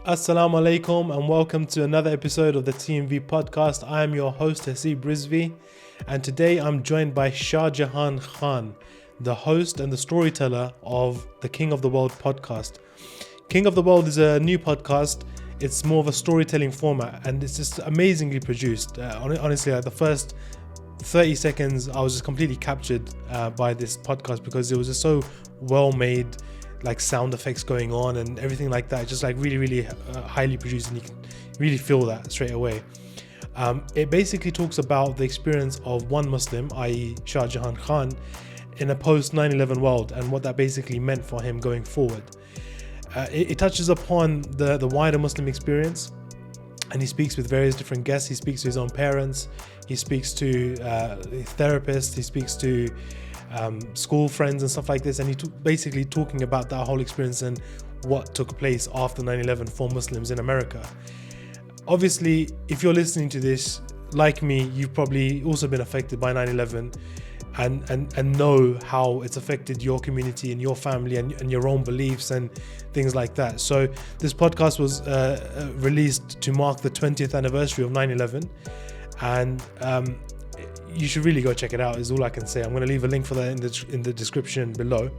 Assalamu alaikum and welcome to another episode of the TMV podcast. I am your host Hasib Rizvi, and today I'm joined by Shahjehan Khan, the host and the storyteller of the King of the World podcast. King of the World is a new podcast. It's more of a storytelling format and it's just amazingly produced. Honestly, like the first 30 seconds I was just completely captured by this podcast because it was just so well made, like sound effects going on and everything like that, just like really highly produced, and you can really feel that straight away. It basically talks about the experience of one Muslim, i.e. Shahjehan Khan, in a post 9/11 world and what that basically meant for him going forward. It touches upon the wider Muslim experience, and he speaks with various different guests. He speaks to his own parents, he speaks to therapists, he speaks to school friends and stuff like this, and basically talking about that whole experience and what took place after 9/11 for Muslims in America. Obviously, if you're listening to this, like me, you've probably also been affected by 9/11 and know how it's affected your community and your family and your own beliefs and things like that. So this podcast was released to mark the 20th anniversary of 9/11, and you should really go check it out, is all I can say. I'm going to leave a link for that in the description below.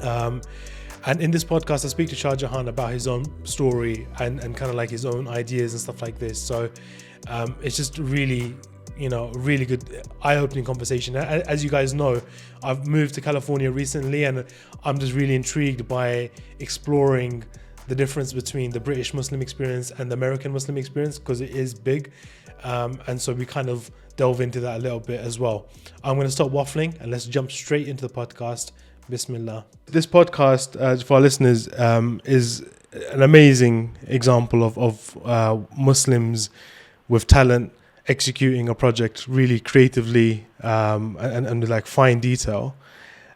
And in this podcast, I speak to Shahjehan about his own story and kind of like his own ideas and stuff like this. So it's just really good, eye-opening conversation. As you guys know, I've moved to California recently, and I'm just really intrigued by exploring the difference between the British Muslim experience and the American Muslim experience, because it is big. And so we kind of delve into that a little bit as well. I'm going to stop waffling and let's jump straight into the podcast. Bismillah. This podcast, for our listeners, is an amazing example of Muslims with talent executing a project really creatively and with like fine detail.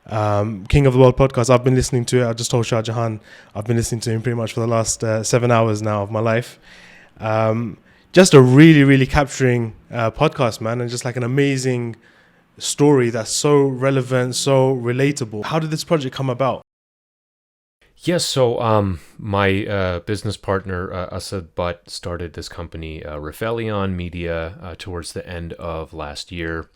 King of the World podcast, I've been listening to it. I just told Shahjehan I've been listening to him pretty much for the last 7 hours now of my life. Just a really capturing podcast, man, and just like an amazing story that's so relevant, so relatable. How did this project come about? Yes, so my business partner, Asad Butt, started this company, Refelion Media, towards the end of last year.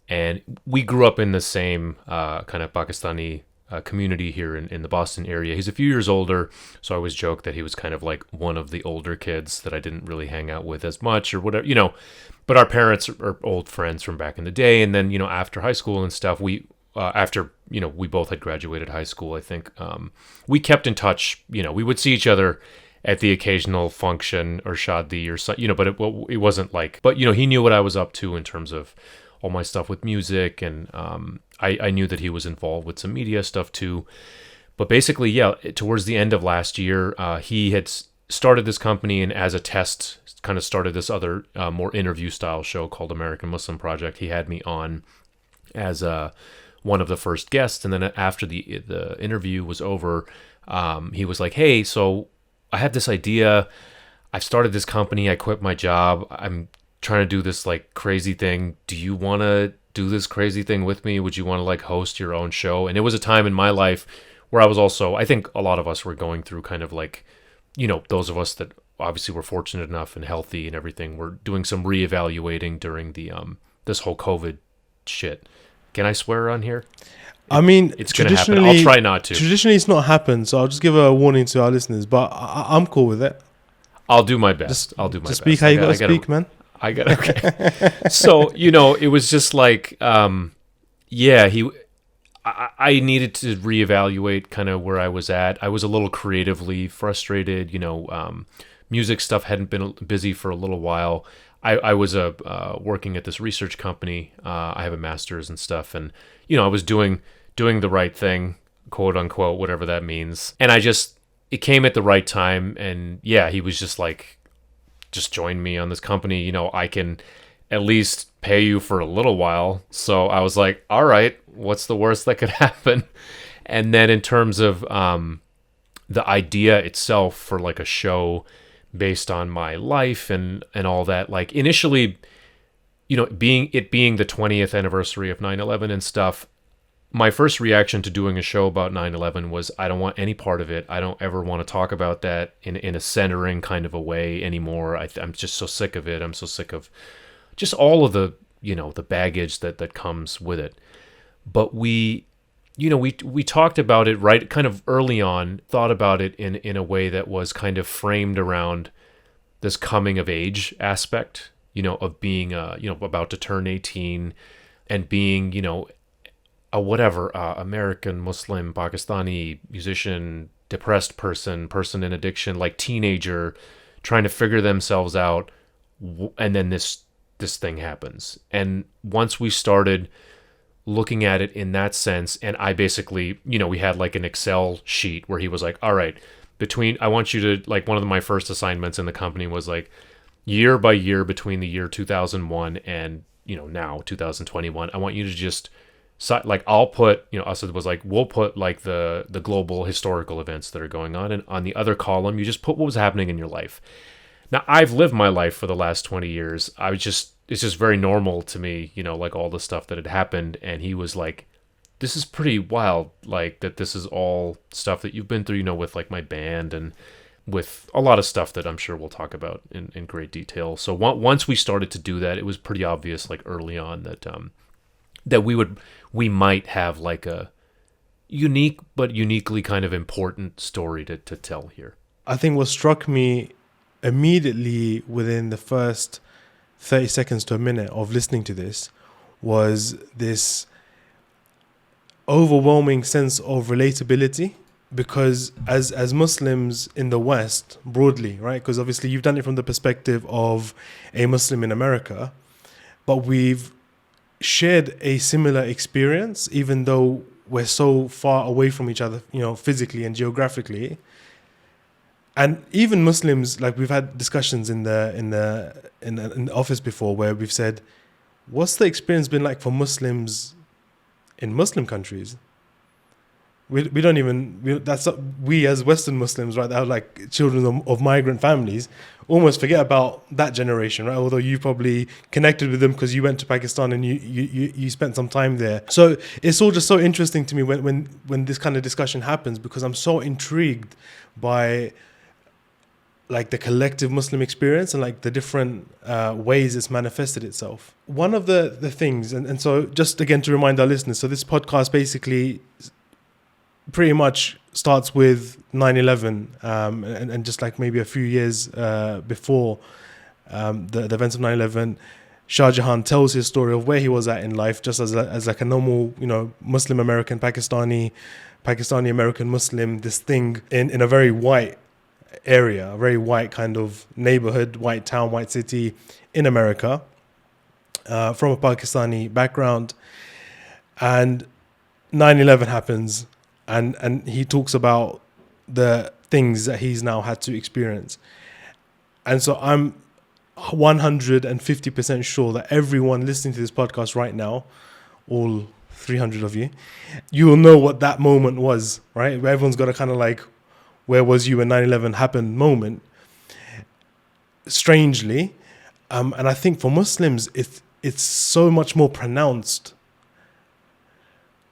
And we grew up in the same kind of Pakistani community here in the Boston area. He's a few years older, so I always joke that he was kind of like one of the older kids that I didn't really hang out with as much or whatever, but our parents are old friends from back in the day. And then, after high school and stuff, we both had graduated high school, I think, we kept in touch. We would see each other at the occasional function or shadi or so, but it wasn't like, but he knew what I was up to in terms of all my stuff with music, and I knew that he was involved with some media stuff too. But basically, yeah, towards the end of last year, he had started this company, and as a test, kind of started this other more interview style show called American Muslim Project. He had me on as one of the first guests, and then after the interview was over, he was like, "Hey, so I have this idea. I've started this company. I quit my job. I'm trying to do this like crazy thing. Do you want to do this crazy thing with me? Would you want to like host your own show?" And it was a time in my life where I was also, I think a lot of us were going through kind of like, those of us that obviously were fortunate enough and healthy and everything, were doing some reevaluating during the this whole COVID shit. Can I swear on here? I mean, it's going to happen. I'll try not to. Traditionally, it's not happened, so I'll just give a warning to our listeners, but I'm cool with it. I'll do my best. I'll do my best. Speak how you got to speak, man. Okay. So, it was just like, I needed to reevaluate kind of where I was at. I was a little creatively frustrated, music stuff hadn't been busy for a little while. I was working at this research company. I have a master's and stuff, and, I was doing the right thing, quote unquote, whatever that means. And it came at the right time. And yeah, he was just like, just join me on this company. I can at least pay you for a little while. So I was like, all right, what's the worst that could happen? And then in terms of the idea itself for like a show based on my life and all that, like initially, being the 20th anniversary of 9/11 and stuff, my first reaction to doing a show about 9/11 was I don't want any part of it. I don't ever want to talk about that in a centering kind of a way anymore. I'm just so sick of it. I'm so sick of just all of the, the baggage that comes with it. But we talked about it right kind of early on, thought about it in a way that was kind of framed around this coming of age aspect, of being, about to turn 18 and being, a whatever, American, Muslim, Pakistani, musician, depressed person in addiction, like teenager, trying to figure themselves out. And then this thing happens. And once we started looking at it in that sense, and I basically, we had like an Excel sheet where he was like, all right, I want you to, like, one of my first assignments in the company was like year by year between the year 2001 and, now 2021, I want you to just, like, I'll put, Asad was like, we'll put like the global historical events that are going on. And on the other column, you just put what was happening in your life. Now, I've lived my life for the last 20 years. It's just very normal to me, like all the stuff that had happened. And he was like, this is pretty wild, like that this is all stuff that you've been through, with like my band and with a lot of stuff that I'm sure we'll talk about in great detail. So once we started to do that, it was pretty obvious, like early on, that we might have like a unique but uniquely kind of important story to tell here. I think what struck me immediately within the first 30 seconds to a minute of listening to this was this overwhelming sense of relatability, because as Muslims in the West broadly, right, because obviously you've done it from the perspective of a Muslim in America, but we've shared a similar experience, even though we're so far away from each other, physically and geographically. And even Muslims, like, we've had discussions in the office before where we've said, what's the experience been like for Muslims in Muslim countries? We don't even, we as Western Muslims, right, that are like children of migrant families, almost forget about that generation, right? Although you probably connected with them because you went to Pakistan and you spent some time there. So it's all just so interesting to me when this kind of discussion happens, because I'm so intrigued by like the collective Muslim experience and like the different ways it's manifested itself. One of the things, and so just again to remind our listeners, so this podcast basically pretty much starts with 9/11 and just like maybe a few years before the events of 9/11, Shahjehan tells his story of where he was at in life, just as like a normal, Muslim American, Pakistani American Muslim, this thing in a very white area, a very white kind of neighborhood, white town, white city in America, from a Pakistani background. And 9/11 happens, and he talks about the things that he's now had to experience. And so I'm 150% sure that everyone listening to this podcast right now, all 300 of you, you will know what that moment was, right? Everyone's got a kind of like, where was you when 9/11 happened moment, strangely. And I think for Muslims, it's so much more pronounced.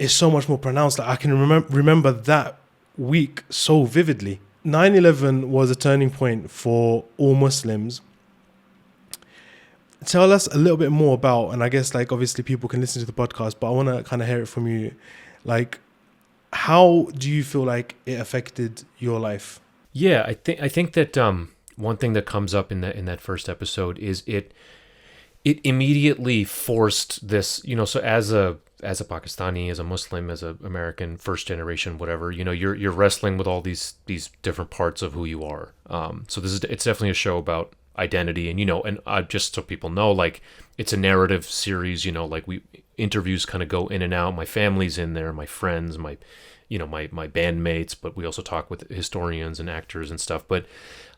It's so much more pronounced. Like I can remember that week so vividly. 9/11 was a turning point for all Muslims. Tell us a little bit more about, and I guess like obviously people can listen to the podcast, but I want to kind of hear it from you. Like, how do you feel like it affected your life? Yeah, I think that one thing that comes up in that first episode is it immediately forced this, so as a Pakistani, as a Muslim, as an American, first generation, whatever, you're wrestling with all these different parts of who you are. So it's definitely a show about identity, and just so people know, like, it's a narrative series, like interviews kind of go in and out. My family's in there, my friends, my bandmates, but we also talk with historians and actors and stuff. But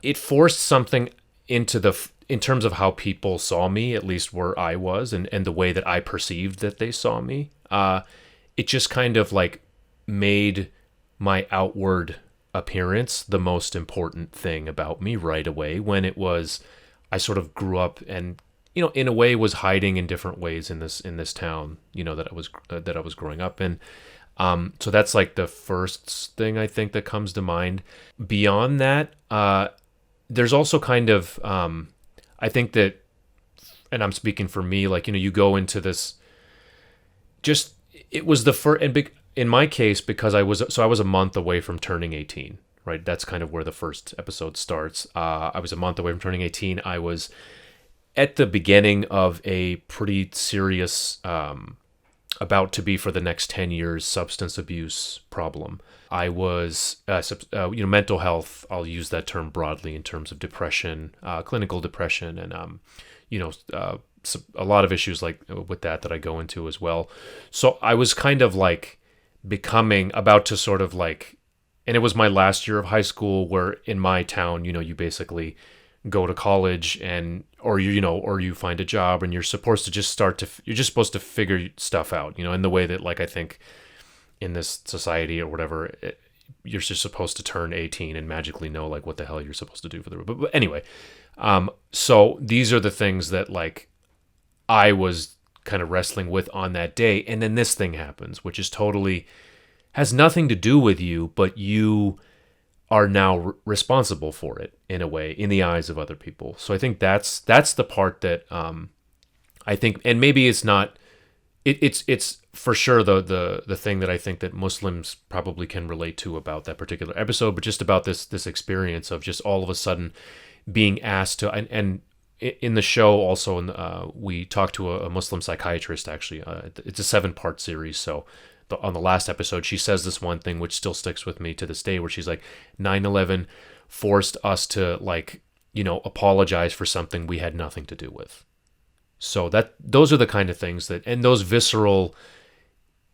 it forced something in terms of how people saw me, at least where I was, and the way that I perceived that they saw me. It just kind of like made my outward appearance the most important thing about me right away, when it was, I sort of grew up and in a way was hiding in different ways in this town, that I was growing up in. So that's like the first thing I think that comes to mind. Beyond that, there's also kind of, I think that, and I'm speaking for me, like, you go into this, just, it was the first, and in my case, because I was a month away from turning 18, right? That's kind of where the first episode starts. I was a month away from turning 18. I was at the beginning of a pretty serious, about to be for the next 10 years, substance abuse problem. I was, mental health, I'll use that term broadly in terms of depression, clinical depression, and, a lot of issues like with that I go into as well. So I was kind of like about to sort of like, and it was my last year of high school, where in my town, you basically go to college or you find a job, and you're supposed to just you're just supposed to figure stuff out, in the way that, like, I think in this society or whatever, you're just supposed to turn 18 and magically know like what the hell you're supposed to do for the, but anyway, so these are the things that like I was kind of wrestling with on that day. And then this thing happens, which is totally has nothing to do with you, but you are now responsible for it in a way, in the eyes of other people. So I think that's the part that I think, and maybe it's not, it's for sure the thing that I think that Muslims probably can relate to about that particular episode, but just about this experience of just all of a sudden being asked to, and in the show also, we talked to a Muslim psychiatrist, actually. It's a 7-part series, so on the last episode, she says this one thing which still sticks with me to this day, where she's like, 9/11 forced us to, like, apologize for something we had nothing to do with. So those are the kind of things that, and those visceral,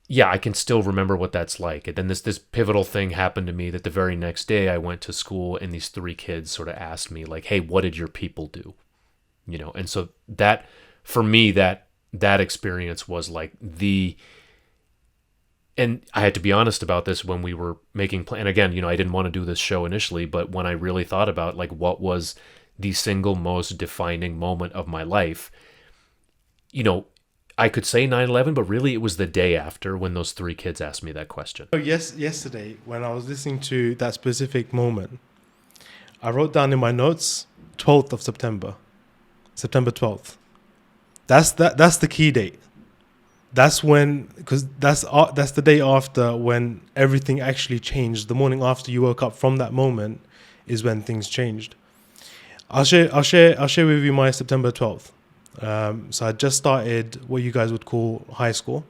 yeah, I can still remember what that's like. And then this pivotal thing happened to me that the very next day I went to school, and these 3 kids sort of asked me like, hey, what did your people do? And so that, for me, that experience was like and I had to be honest about this when we were making plan. And again, I didn't want to do this show initially, but when I really thought about like what was the single most defining moment of my life, I could say 9/11, but really it was the day after, when those 3 kids asked me that question. Oh, yes, yesterday when I was listening to that specific moment, I wrote down in my notes 12th of September 12th. That's the key date. That's when, because that's the day after when everything actually changed. The morning after you woke up from that moment is when things changed. I'll share with you my September 12th. So I just started what you guys would call high school.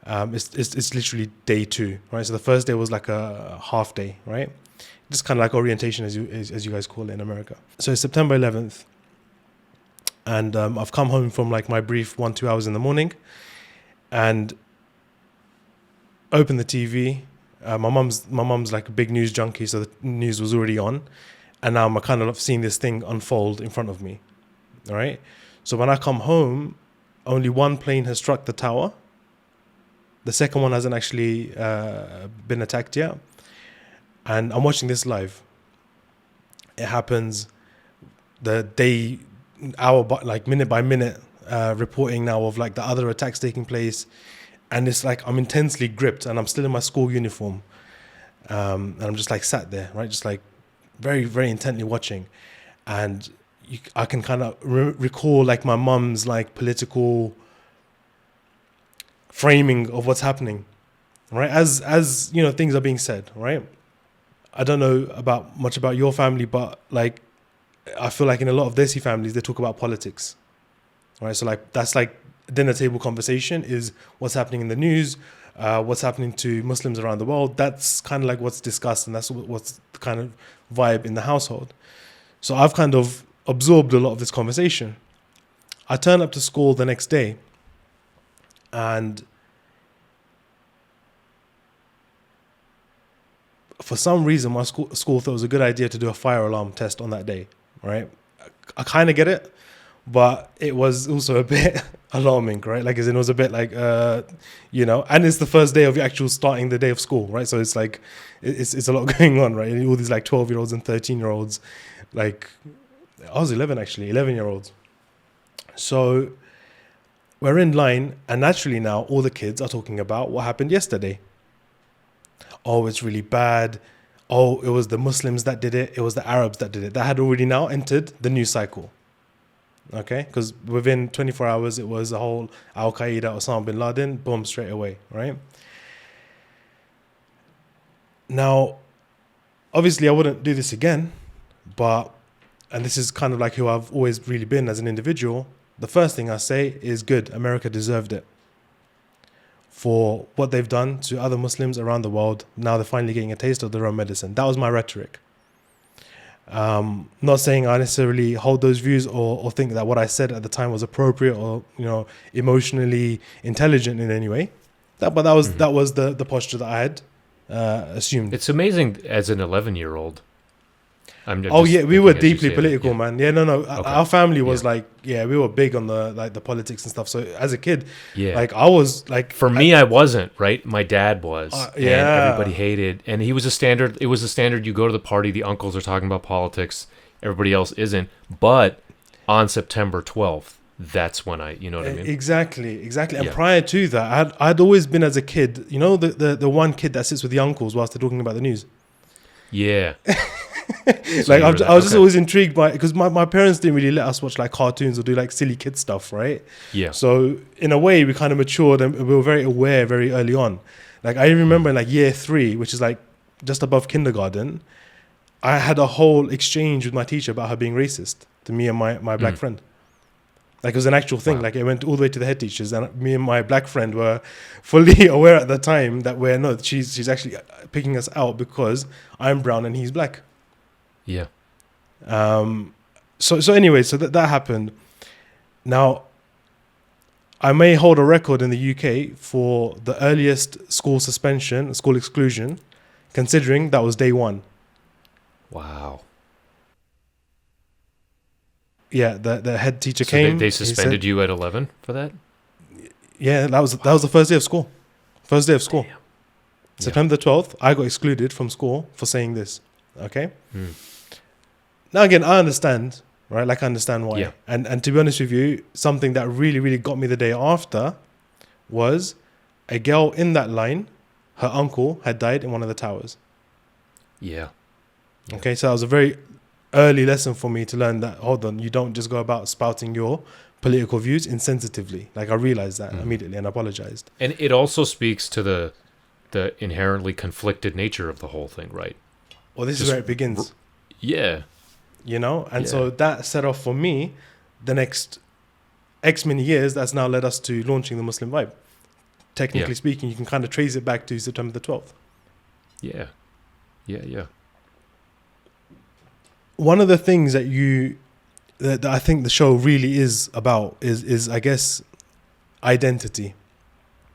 It's literally day 2, right? So the first day was like a half day, right? Just kind of like orientation, as you guys call it in America. So it's September 11th, and I've come home from like my brief 1-2 hours in the morning, and open the TV. My mum's like a big news junkie, so the news was already on, and now I'm kind of seeing this thing unfold in front of me. All right. So when I come home, only one plane has struck the tower. The second one hasn't actually been attacked yet, and I'm watching this live. It happens the day, hour, like minute by minute. Reporting now of like the other attacks taking place, and it's like I'm intensely gripped, and I'm still in my school uniform, and I'm just like sat there, right, just like very, very intently watching, and I can kind of recall like my mum's like political framing of what's happening, right, as things are being said, right. I don't know much about your family, but like I feel like in a lot of Desi families they talk about politics. Right, so like that's like dinner table conversation is what's happening in the news, what's happening to Muslims around the world. That's kind of like what's discussed, and that's what's the kind of vibe in the household. So I've kind of absorbed a lot of this conversation. I turn up to school the next day, and for some reason my school thought it was a good idea to do a fire alarm test on that day. Right, I kind of get it. But it was also a bit alarming, right? Like, as in, it was a bit like, and it's the first day of actual starting the day of school, right? So it's like, it's a lot going on, right? All these like 12-year-olds and 13-year-olds, like, I was 11 actually, 11-year-olds. So we're in line, and naturally now all the kids are talking about what happened yesterday. Oh, it's really bad. Oh, it was the Muslims that did it. It was the Arabs that did it. That had already now entered the news cycle. Okay, because within 24 hours, it was a whole Al Qaeda, Osama bin Laden, boom, straight away, right? Now, obviously, I wouldn't do this again, but, and this is kind of like who I've always really been as an individual, the first thing I say is good, America deserved it for what they've done to other Muslims around the world. Now they're finally getting a taste of their own medicine. That was my rhetoric. Not saying I necessarily hold those views or think that what I said at the time was appropriate or, you know, emotionally intelligent in any way. But that was the posture that I had assumed. It's amazing as an 11-year-old. We were deeply political, yeah. man. Yeah, no. Okay. Our family was we were big on the politics and stuff. So as a kid, yeah, I was like, for me, I wasn't, right? My dad was, and everybody hated, and he was a standard. It was a standard. You go to the party, the uncles are talking about politics, everybody else isn't. But on September 12th, that's when you know what I mean? Exactly. And prior to that, I'd always been, as a kid, you know, the one kid that sits with the uncles whilst they're talking about the news. Yeah. So I was just always intrigued by, because my parents didn't really let us watch like cartoons or do like silly kid stuff, right? Yeah. So in a way, we kind of matured and we were very aware very early on. Like I remember in like year 3, which is like just above kindergarten, I had a whole exchange with my teacher about her being racist to me and my black friend. Like it was an actual thing. Wow. Like it went all the way to the head teachers, and me and my black friend were fully aware at the time that she's actually picking us out because I'm brown and he's black. Yeah. So anyway, so that happened. Now, I may hold a record in the UK for the earliest school suspension, school exclusion, considering that was day 1. Wow. Yeah, the head teacher came. They suspended you at 11 for that? Yeah, that was the first day of school. First day of school. Damn. September 12th, I got excluded from school for saying this. Okay? Now, again, I understand, right? Like, I understand why. Yeah. And to be honest with you, something that really, really got me the day after was a girl in that line, her uncle had died in one of the towers. Yeah. Okay, so that was a very early lesson for me to learn that, hold on, you don't just go about spouting your political views insensitively. Like, I realized that immediately and apologized. And it also speaks to the inherently conflicted nature of the whole thing, right? Well, this is where it begins. Yeah. You know? And so that set off for me the next X many years. That's now led us to launching the Muslim Vibe. Technically speaking, you can kind of trace it back to September the 12th. Yeah. Yeah. One of the things that I think the show really is about is I guess identity.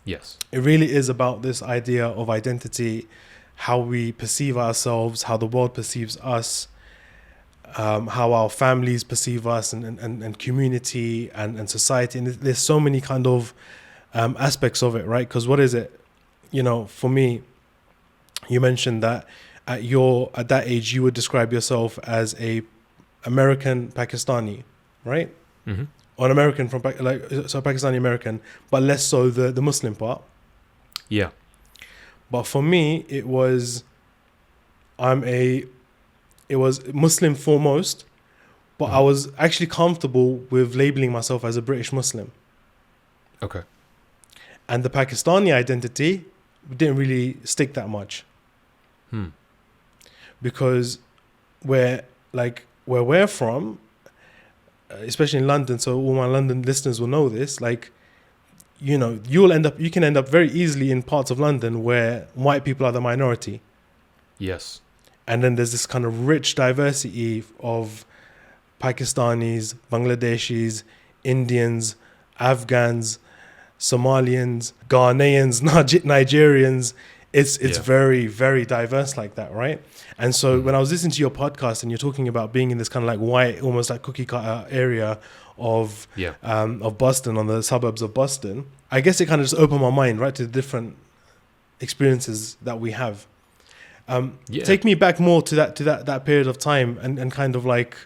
Yes. It really is about this idea of identity, how we perceive ourselves, how the world perceives us, how our families perceive us, and community and society. And there's so many kind of aspects of it, right? Because what is it? You know, for me, you mentioned that at that age you would describe yourself as a American Pakistani, right? Mm-hmm. Or an American so Pakistani American, but less so the Muslim part. Yeah. But for me, it was Muslim foremost, but I was actually comfortable with labeling myself as a British Muslim. Okay. And the Pakistani identity didn't really stick that much. Because where we're from, especially in London, so all my London listeners will know this, like, you know, you can end up very easily in parts of London where white people are the minority. Yes. And then there's this kind of rich diversity of Pakistanis, Bangladeshis, Indians, Afghans, Somalians, Ghanaians, Nigerians. It's very, very diverse like that, right? And so when I was listening to your podcast and you're talking about being in this kind of like white, almost like cookie cutter area of Boston, on the suburbs of Boston, I guess it kind of just opened my mind, right, to the different experiences that we have. Take me back more to that period of time and kind of like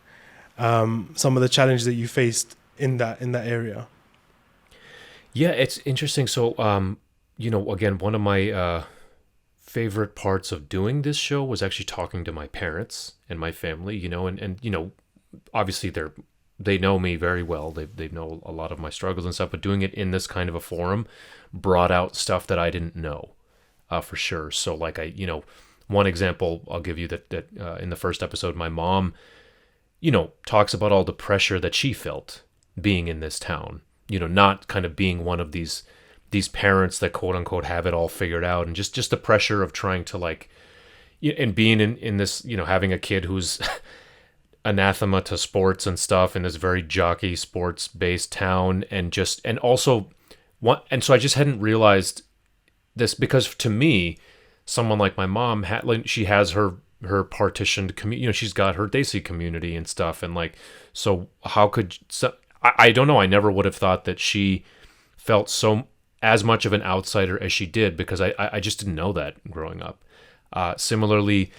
some of the challenges that you faced in that area? Yeah, it's interesting. So, again, one of my favorite parts of doing this show was actually talking to my parents and my family, and obviously they know me very well. They know a lot of my struggles and stuff, but doing it in this kind of a forum brought out stuff that I didn't know, for sure. So like one example I'll give you that in the first episode, my mom, talks about all the pressure that she felt being in this town, not kind of being one of these parents that quote unquote have it all figured out, and just the pressure of trying to like, and being in this, having a kid who's anathema to sports and stuff in this very jockey sports based town, and so I just hadn't realized this, because to me, someone like my mom she has her partitioned community, she's got her Desi community and stuff, and like, so how could I don't know, I never would have thought that she felt so as much of an outsider as she did, because I just didn't know that growing up. Similarly,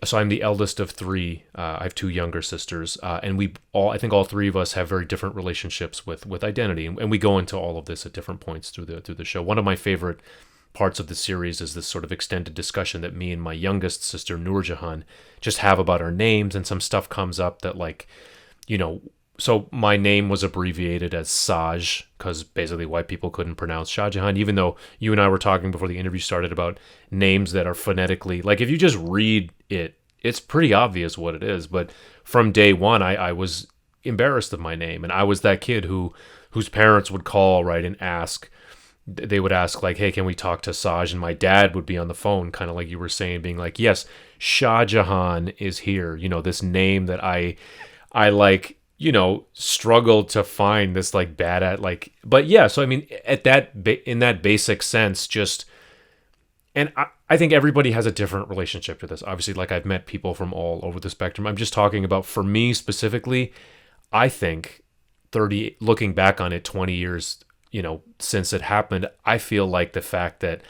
so I'm the eldest of three. I have two younger sisters, and I think all three of us have very different relationships with identity, and we go into all of this at different points through the show. One of my favorite parts of the series is this sort of extended discussion that me and my youngest sister Shahjehan just have about our names, and some stuff comes up that, like, so my name was abbreviated as Saj because basically white people couldn't pronounce Shahjehan, even though you and I were talking before the interview started about names that are phonetically, like, if you just read it, it's pretty obvious what it is. But from day one, I was embarrassed of my name, and I was that kid whose parents would call, right, and ask. They would ask, like, hey, can we talk to Saj? And my dad would be on the phone, kind of like you were saying, being like, yes, Shahjehan is here. This name that I like, struggled to find this, like, bad at, like, but yeah. So I mean, in that basic sense, just, and I think everybody has a different relationship to this. Obviously, like, I've met people from all over the spectrum. I'm just talking about, for me specifically, I think looking back on it 20 years, since it happened, I feel like the fact that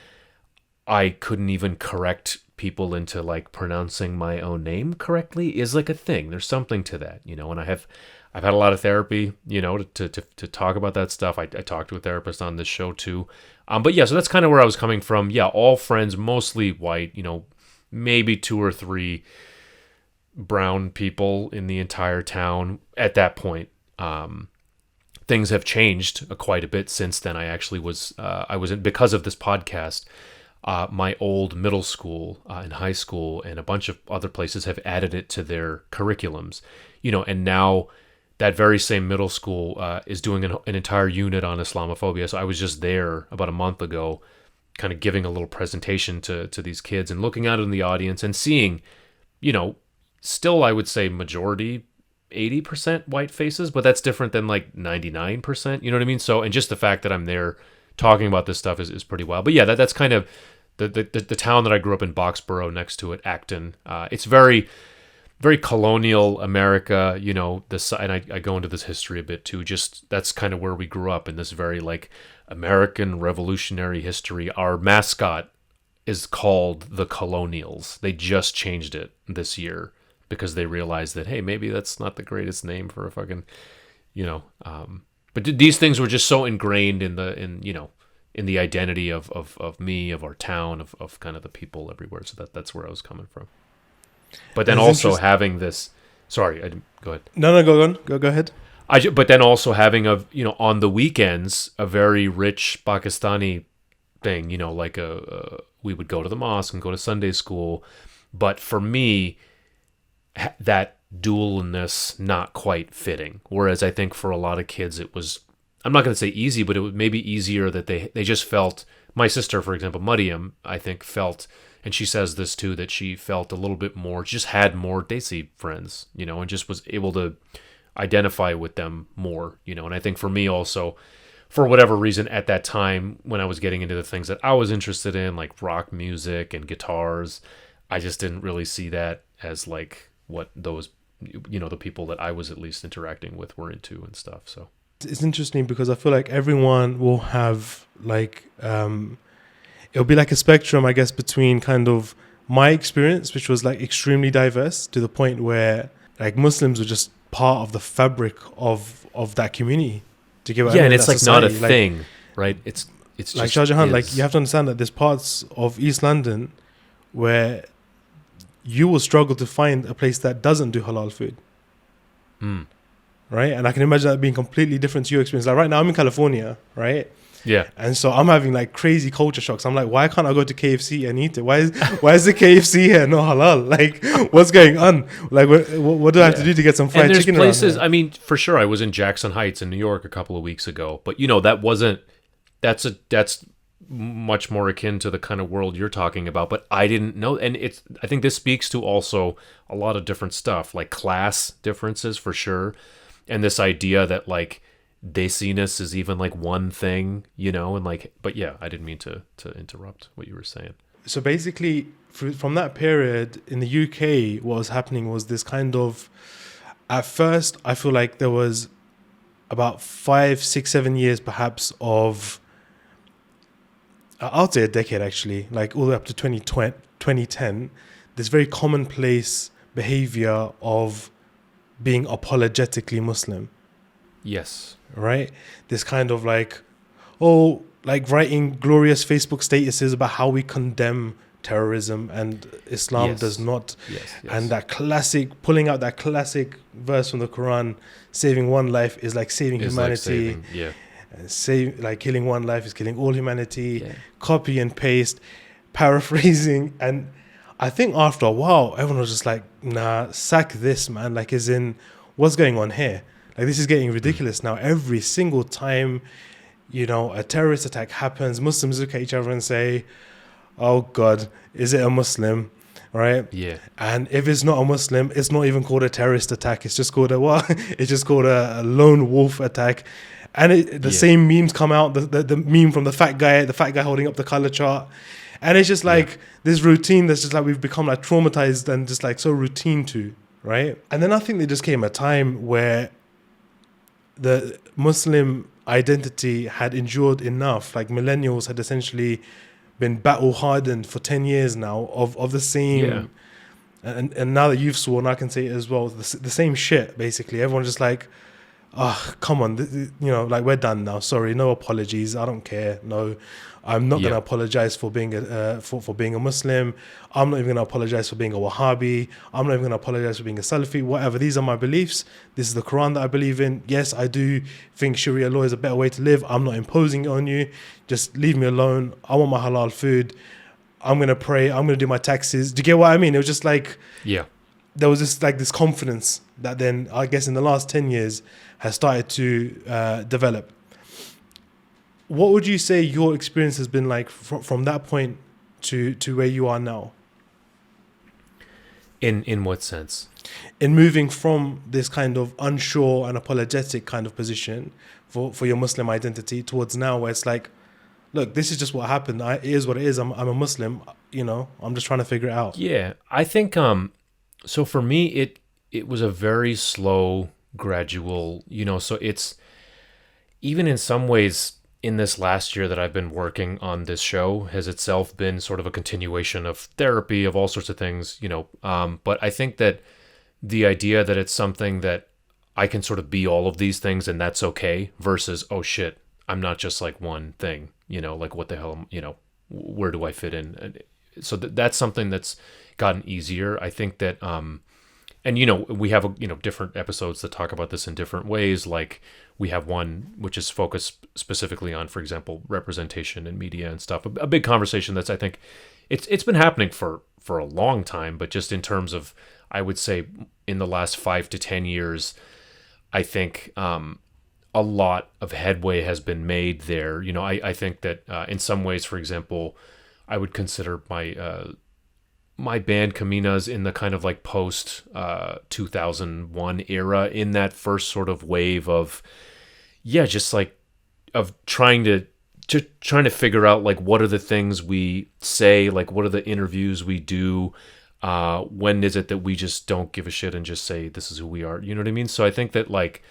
I couldn't even correct people into, like, pronouncing my own name correctly is like a thing. There's something to that, and I've had a lot of therapy, to talk about that stuff. I talked to a therapist on this show too. But yeah, so that's kind of where I was coming from. Yeah, all friends, mostly white, maybe two or three brown people in the entire town at that point. Things have changed quite a bit since then. I actually was because of this podcast, my old middle school and high school and a bunch of other places have added it to their curriculums, and now that very same middle school is doing an entire unit on Islamophobia. So I was just there about a month ago, kind of giving a little presentation to these kids and looking out in the audience and seeing, still, I would say majority, 80% white faces, but that's different than like 99%, you know what I mean? So, and just the fact that I'm there talking about this stuff is pretty wild. But yeah, that's kind of the town that I grew up in, Boxborough, next to it, Acton. It's very, very colonial America, and I go into this history a bit too. Just that's kind of where we grew up, in this very, like, American Revolutionary history. Our mascot is called the Colonials. They just changed it this year because they realized that, hey, maybe that's not the greatest name for a fucking, but these things were just so ingrained in the identity of me, of our town, of kind of the people everywhere. So that's where I was coming from. But then also having this, sorry, go ahead. No, go on. Go ahead. But then also having on the weekends, a very rich Pakistani thing, like we would go to the mosque and go to Sunday school. But for me, that dualness not quite fitting. Whereas I think for a lot of kids, it was, I'm not going to say easy, but it was maybe easier that they just felt, my sister, for example, Mariam, I think felt, and she says this too, that she felt a little bit more, just had more Desi friends, and just was able to identify with them more, and I think for me also, for whatever reason at that time, when I was getting into the things that I was interested in, like rock music and guitars, I just didn't really see that as like what those, the people that I was at least interacting with were into and stuff. So it's interesting because I feel like everyone will have like, it'll be like a spectrum, I guess, between kind of my experience, which was like extremely diverse to the point where like Muslims were just part of the fabric of that community. Do you get what I Yeah, mean? and it's That like not a society. thing, right? It's Like just Shah Jahan, like is. you have to understand that there's parts of East London where you will struggle to find a place that doesn't do halal food, Mm. right? And I can imagine that being completely different to your experience. Like right now, I'm in California, right? Yeah. And so I'm having like crazy culture shocks. I'm like, why can't I go to KFC and eat it? Why is the KFC here no halal? Like, what's going on? Like, what do I have to Yeah. do to get some And fried there's chicken places, around I mean, for sure, I was in Jackson Heights in New York a couple of weeks ago, but that wasn't, that's much more akin to the kind of world you're talking about, but I didn't know. And I think this speaks to also a lot of different stuff, like class differences for sure. And this idea that like desiness is even like one thing, and like, but yeah, I didn't mean to interrupt what you were saying. So basically, from that period in the UK, what was happening was this kind of, at first, I feel like there was about 5, 6, 7 years perhaps of, I'll say a decade actually, like all the way up to 2010, this very commonplace behavior of being apologetically Muslim, Yes. right? This kind of like, like writing glorious Facebook statuses about how we condemn terrorism and Islam Yes. does not. Yes. And that classic, pulling out that classic verse from the Quran, saving one life is like saving Is humanity. like saving, yeah. And like killing one life is killing all humanity. Yeah. Copy and paste, paraphrasing. And I think after a while, everyone was just like, nah, sack this, man. Like, as in, what's going on here? Like, this is getting ridiculous now. Every single time, a terrorist attack happens, Muslims look at each other and say, oh God, is it a Muslim? Right? Yeah. And if it's not a Muslim, it's not even called a terrorist attack. It's just called it's just called a lone wolf attack. And the same memes come out, the meme from the fat guy holding up the color chart. And it's just like this routine that's just like we've become like traumatized and just like so routine to, right? And then I think there just came a time where the Muslim identity had endured enough. Like millennials had essentially been battle hardened for 10 years now of the same. Yeah. And now that you've sworn, I can say it as well. The same shit, basically. Everyone's just like, oh, come on, like we're done now. Sorry, no apologies. I don't care. No, I'm not gonna apologize for being for being a Muslim. I'm not even gonna apologize for being a Wahhabi. I'm not even gonna apologize for being a Salafi. Whatever. These are my beliefs. This is the Quran that I believe in. Yes, I do think Sharia law is a better way to live. I'm not imposing it on you. Just leave me alone. I want my halal food. I'm gonna pray. I'm gonna do my taxes. Do you get what I mean? It was just like there was this confidence that then I guess in the last 10 years has started to develop. What would you say your experience has been like from that point to where you are now? In what sense? In moving from this kind of unsure and apologetic kind of position for your Muslim identity towards now where it's like, look, this is just what happened. It is what it is. I'm a Muslim, I'm just trying to figure it out. Yeah, I think so for me it was a very slow, gradual, so it's even in some ways in this last year that I've been working on this show has itself been sort of a continuation of therapy, of all sorts of things, but I think that the idea that it's something that I can sort of be all of these things and that's okay versus, oh shit, I'm not just like one thing, like what the hell, where do I fit in? So that's something that's gotten easier. I think that, and we have different episodes that talk about this in different ways. Like we have one which is focused specifically on, for example, representation in media and stuff. A big conversation that's I think it's been happening for a long time, but just in terms of I would say in the last 5 to 10 years, I think a lot of headway has been made there. I think that in some ways, for example, I would consider my band Kamina's in the kind of like post 2001 era, in that first sort of wave of just like of trying to figure out like what are the things we say, like what are the interviews we do, when is it that we just don't give a shit and just say this is who we are, you know what I mean? So I think that like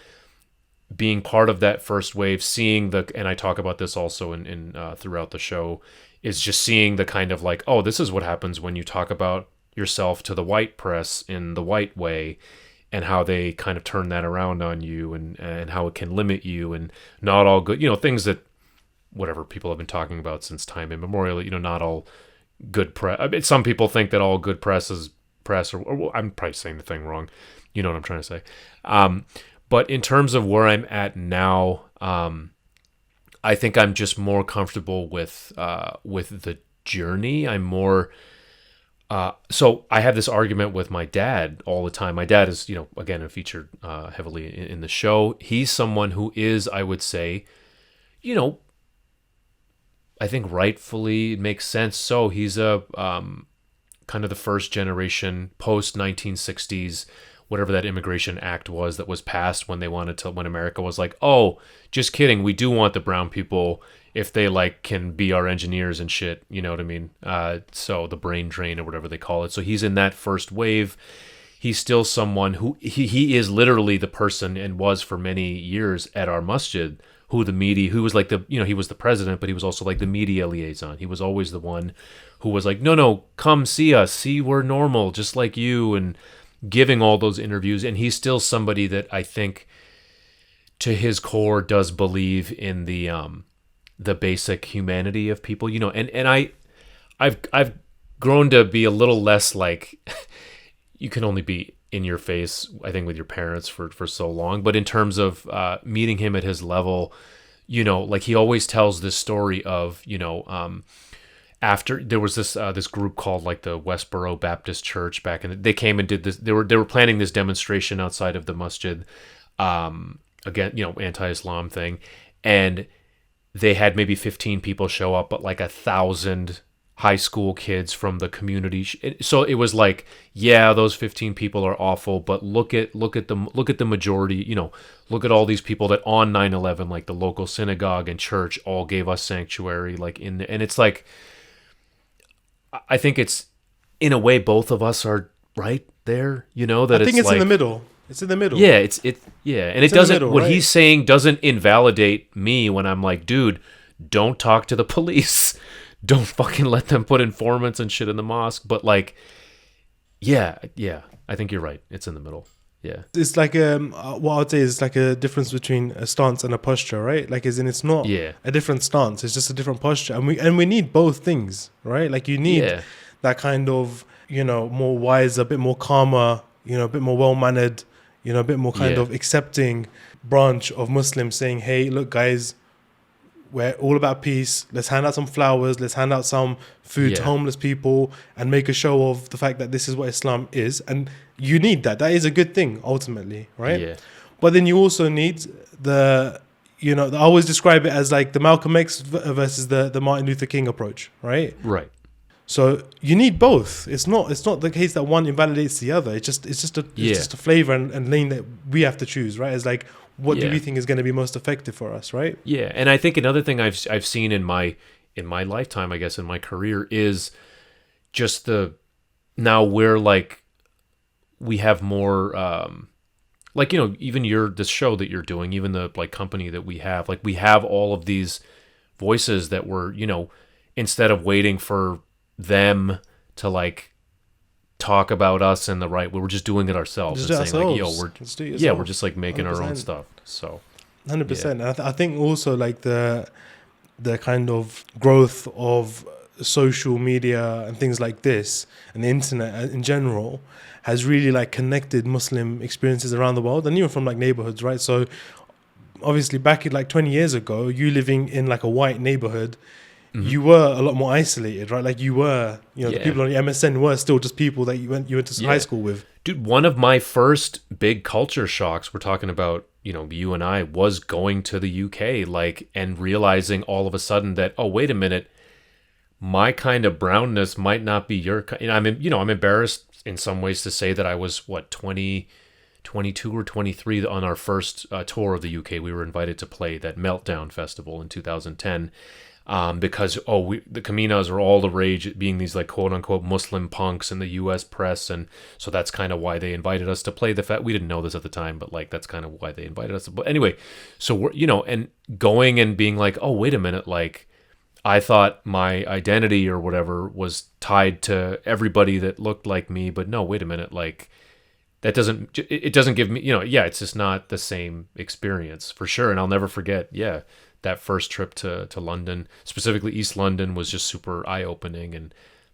being part of that first wave, seeing and I talk about this also in throughout the show, is just seeing the kind of like, oh, this is what happens when you talk about yourself to the white press in the white way. and how they kind of turn that around on you, and how it can limit you, and not all good, things that whatever people have been talking about since time immemorial, not all good press. I mean, some people think that all good press is press, or I'm probably saying the thing wrong. You know what I'm trying to say. But in terms of where I'm at now, I think I'm just more comfortable with the journey. I'm more. So I have this argument with my dad all the time. My dad is, again, featured heavily in the show. He's someone who is, I would say, I think rightfully it makes sense. So he's a kind of the first generation post 1960s, whatever that Immigration Act was that was passed when America was like, oh, just kidding, we do want the brown people if they can be our engineers and shit, you know what I mean? So the brain drain or whatever they call it. So he's in that first wave. He's still someone who he is literally the person, and was for many years at our masjid, who was like he was the president, but he was also like the media liaison. He was always the one who was like, no, come see us, see we're normal, just like you, and giving all those interviews. And he's still somebody that I think to his core does believe in the basic humanity of people, and I've grown to be a little less like you can only be in your face, I think, with your parents for so long. But in terms of meeting him at his level, he always tells this story of, after there was this group called the Westboro Baptist Church back in they came and did this. They were planning this demonstration outside of the masjid, again, anti-Islam thing, and they had maybe 15 people show up, but 1,000 high school kids from the community. So it was those 15 people are awful, but look at the majority. Look at all these people that on 9/11, the local synagogue and church all gave us sanctuary. And it's I think it's, in a way, both of us are right there. That I think it's in the middle. It's in the middle. Yeah, and it doesn't. Middle, what he's saying doesn't invalidate me when I'm like, dude, don't talk to the police, don't fucking let them put informants and shit in the mosque. But yeah, I think you're right. It's in the middle. Yeah, it's what I'd say is a difference between a stance and a posture, right? As in, it's not a different stance. It's just a different posture, and we need both things, right? You need that kind of more wise, a bit more calmer, a bit more well-mannered, a bit more kind of accepting branch of Muslims saying, hey, look, guys, we're all about peace. Let's hand out some flowers. Let's hand out some food to homeless people and make a show of the fact that this is what Islam is. And you need that. That is a good thing, ultimately, right? Yeah. But then you also need I always describe it as the Malcolm X versus the Martin Luther King approach, right? Right. So you need both. It's not the case that one invalidates the other. It's just a flavor and lane that we have to choose, right? It's what do we think is going to be most effective for us, right? Yeah, and I think another thing I've seen in my lifetime, I guess, in my career, is just now we're we have more even this show that you're doing, even the company that we have all of these voices that we're instead of waiting for them to talk about us in the right way, we're just doing it ourselves. Just saying we're just making 100%. Our own stuff. So 100%. And I think also the kind of growth of social media and things like this and the internet in general has really connected Muslim experiences around the world, and even from neighborhoods, right? So obviously back in 20 years ago, you living in a white neighborhood, you were a lot more isolated, right? You were, the people on your MSN were still just people that you went to high school with. Dude, one of my first big culture shocks, we're talking about, you and I, was going to the UK, and realizing all of a sudden that, oh, wait a minute, my kind of brownness might not be your kind. I'm embarrassed in some ways to say that I was 22 or 23 on our first tour of the UK. We were invited to play that Meltdown Festival in 2010. Because the Caminas are all the rage, being these quote unquote Muslim punks in the U.S. press, and so that's kind of why they invited us to play the we didn't know this at the time, but that's kind of why they invited us. But anyway, so we're and going and being oh, wait a minute, I thought my identity or whatever was tied to everybody that looked like me, but no, wait a minute, that doesn't, it doesn't give me, yeah, it's just not the same experience for sure. And I'll never forget, yeah, that first trip to London, specifically East London, was just super eye opening. And,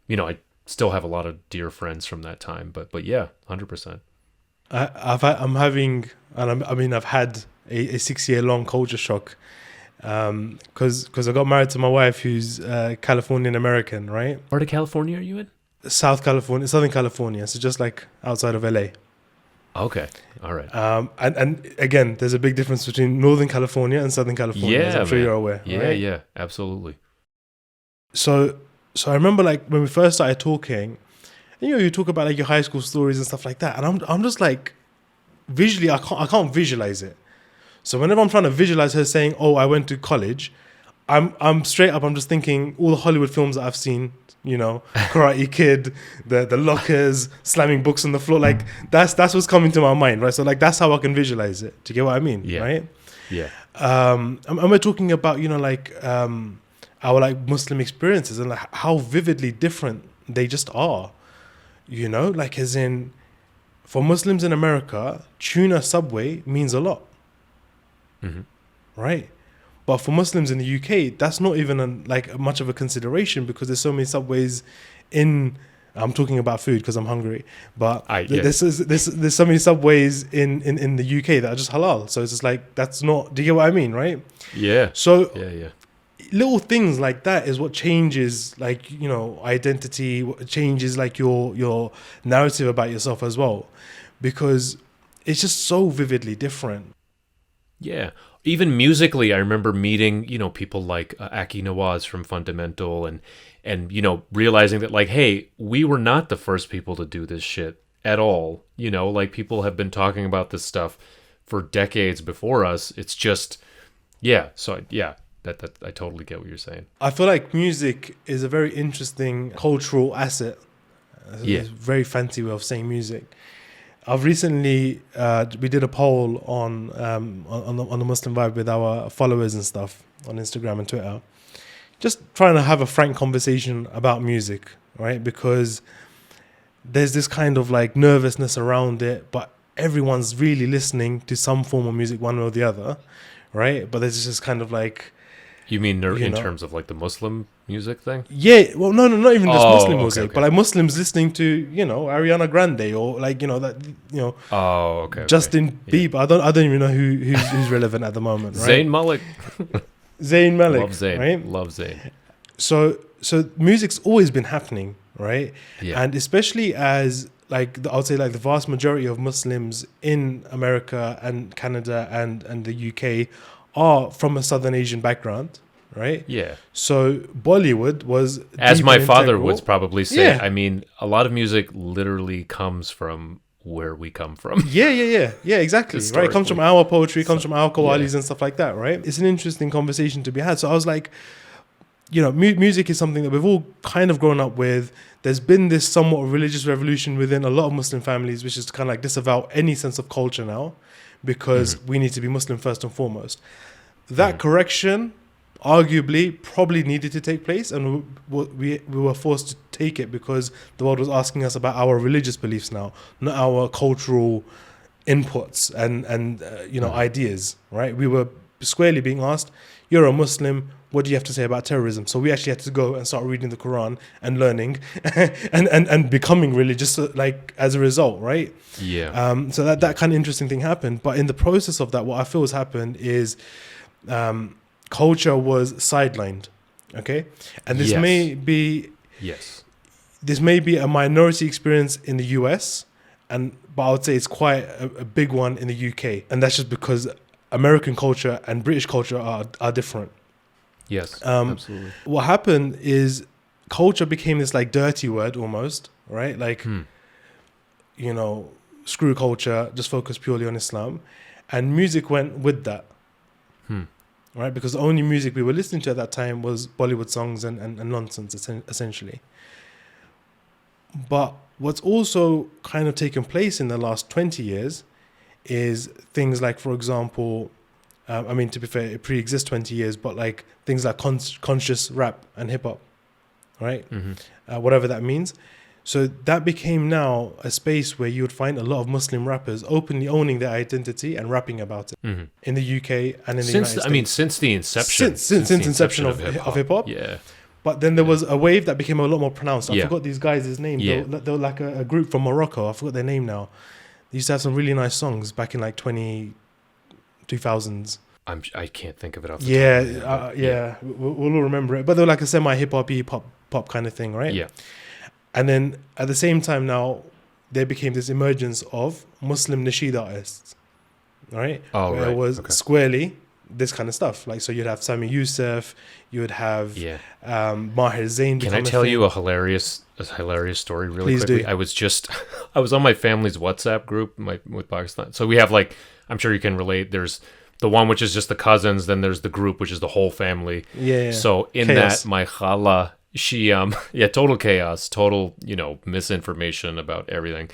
I still have a lot of dear friends from that time, but yeah, 100%. I've had a 6-year long culture shock, because I got married to my wife who's Californian American, right? Part of California are you in? Southern California, so just like outside of LA. Okay, all right. And again, there's a big difference between Northern California and Southern California, as I'm sure you're aware. Yeah, right? yeah, absolutely. So I remember like when we first started talking, you talk about like your high school stories and stuff like that, and I'm just like, visually, I can't visualize it. So whenever I'm trying to visualize her saying, "Oh, I went to college," I'm straight up, I'm just thinking all the Hollywood films that I've seen, Karate Kid, the lockers, slamming books on the floor, like that's what's coming to my mind, right? So like that's how I can visualize it. Do you get what I mean? Yeah. Right? Yeah. And we're talking about our like Muslim experiences and like how vividly different they just are. Like as in, for Muslims in America, tuna Subway means a lot. Mm-hmm. Right? But for Muslims in the UK, that's not even much of a consideration, because there's so many Subways in. I'm talking about food because I'm hungry, but there's so many Subways in the UK that are just halal. So it's just like, that's not. Do you get what I mean, right? Yeah. So yeah. Little things like that is what changes, like, identity, what changes like your narrative about yourself as well, because it's just so vividly different. Yeah. Even musically, I remember meeting, people like Aki Nawaz from Fundamental and realizing that, like, hey, we were not the first people to do this shit at all. Like, people have been talking about this stuff for decades before us. It's just, yeah. So, yeah, that I totally get what you're saying. I feel like music is a very interesting cultural asset. Yeah. It's a very fancy way of saying music. I've recently we did a poll on the Muslim Vibe with our followers and stuff on Instagram and Twitter, just trying to have a frank conversation about music, right? Because there's this kind of like nervousness around it, but everyone's really listening to some form of music, one or the other, right? But there's just kind of like, you mean in terms of like the Muslim music thing? Yeah, well, no, not even just Muslim music, okay. but like Muslims listening to Ariana Grande or like Oh, okay. Justin Bieber. I don't even know who's relevant at the moment. Right? Zayn Malik. Zayn Malik. Love Zayn. Right? Love Zayn. So music's always been happening, right? Yeah. And especially as like I would say like the vast majority of Muslims in America and Canada and the UK are from a Southern Asian background. Right? Yeah. So Bollywood was, as my father integral. would probably say, Yeah. I mean, a lot of music literally comes from where we come from. Yeah, exactly. Right? It comes from our poetry, it comes from our qawwalis and stuff like that, right? It's an interesting conversation to be had. So I was like, music is something that we've all kind of grown up with. There's been this somewhat religious revolution within a lot of Muslim families, which is to kind of like disavow any sense of culture now, because we need to be Muslim first and foremost. That correction arguably probably needed to take place, and we were forced to take it because the world was asking us about our religious beliefs now, not our cultural inputs and ideas, right? We were squarely being asked, you're a Muslim, what do you have to say about terrorism? So we actually had to go and start reading the Quran and learning and becoming religious, like, as a result, right? Yeah. So that kind of interesting thing happened. But in the process of that, what I feel has happened is culture was sidelined, okay? And this may be a minority experience in the US, but I would say it's quite a big one in the UK. And that's just because American culture and British culture are different. Yes, absolutely. What happened is culture became this like dirty word almost, right? Like, screw culture, just focus purely on Islam. And music went with that. Right? Because the only music we were listening to at that time was Bollywood songs and nonsense, essentially. But what's also kind of taken place in the last 20 years is things like, for example, to be fair, it pre-exists 20 years, but like things like conscious rap and hip hop, right? Whatever that means. So that became now a space where you would find a lot of Muslim rappers openly owning their identity and rapping about it in the UK and in the United States. Since the inception, Since inception of hip hop. Yeah. But then there was a wave that became a lot more pronounced. I Yeah. forgot these guys' name. Yeah. They were like a group from Morocco. I forgot their name now. They used to have some really nice songs back in like 2000s. I can't think of it off the top of my head, Yeah. We'll all remember it. But they were like a semi-hip hop-y pop kind of thing, right? Yeah. And then at the same time now, there became this emergence of Muslim nasheed artists, right? Oh, where right. it was Okay. squarely this kind of stuff. Like, so you'd have Sami Youssef, you would have Maher Zain. Can I tell you a hilarious story really Please quickly? do. I was on my family's WhatsApp group with Pakistan. So we have like, I'm sure you can relate. There's the one which is just the cousins, then there's the group which is the whole family. Yeah. So in Chaos. that, my khala, she total chaos, total, misinformation about everything.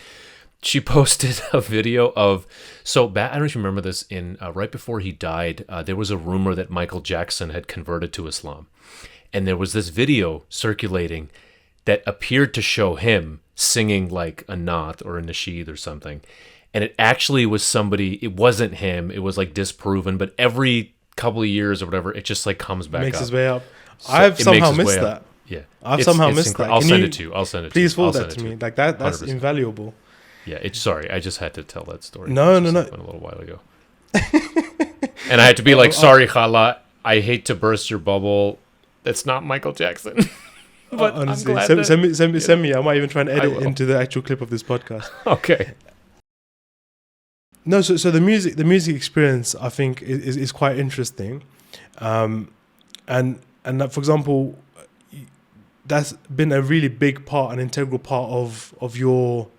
She posted a video of, I don't know if you remember this, in right before he died, there was a rumor that Michael Jackson had converted to Islam. And there was this video circulating that appeared to show him singing like a naat or a nasheed or something. And it actually was somebody, it wasn't him, it was like disproven, but every couple of years or whatever, it just like comes back Makes up. his way up. So I've it somehow makes its missed way that. up. Yeah. I've somehow missed that. I'll Can send you- it to you. I'll send it to Please you. forward I'll that send to it me. you. Like that's 100%. invaluable. Yeah, sorry, I just had to tell that story. No, It just no. happened a little while ago. And I had to be like, sorry, Khala, I hate to burst your bubble. It's not Michael Jackson. But Honestly, I'm glad send me. I might even try and edit will. into the actual clip of this podcast. Okay. No, so the music experience I think is quite interesting, and that, for example, that's been a really big part, an integral part of your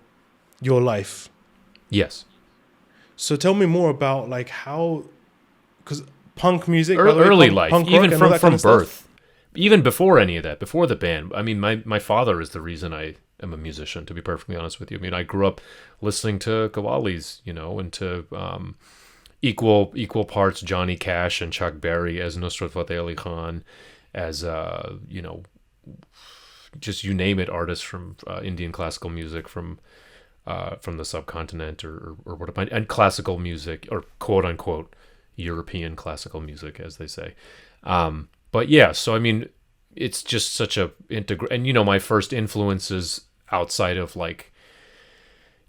life. Yes. So tell me more about like how, because punk music, Early life, punk rock even and all that from kind of stuff. birth. Even before any of that, before the band. I mean, my father is the reason I am a musician, to be perfectly honest with you. I mean, I grew up listening to Qawwalis, and to equal parts Johnny Cash and Chuck Berry, as Nusrat Fateh Ali Khan, as, just you name it, artists from Indian classical music from the subcontinent or whatever, and classical music, or quote unquote European classical music, as they say. But yeah, so I mean, it's just such a integral, and my first influences outside of like,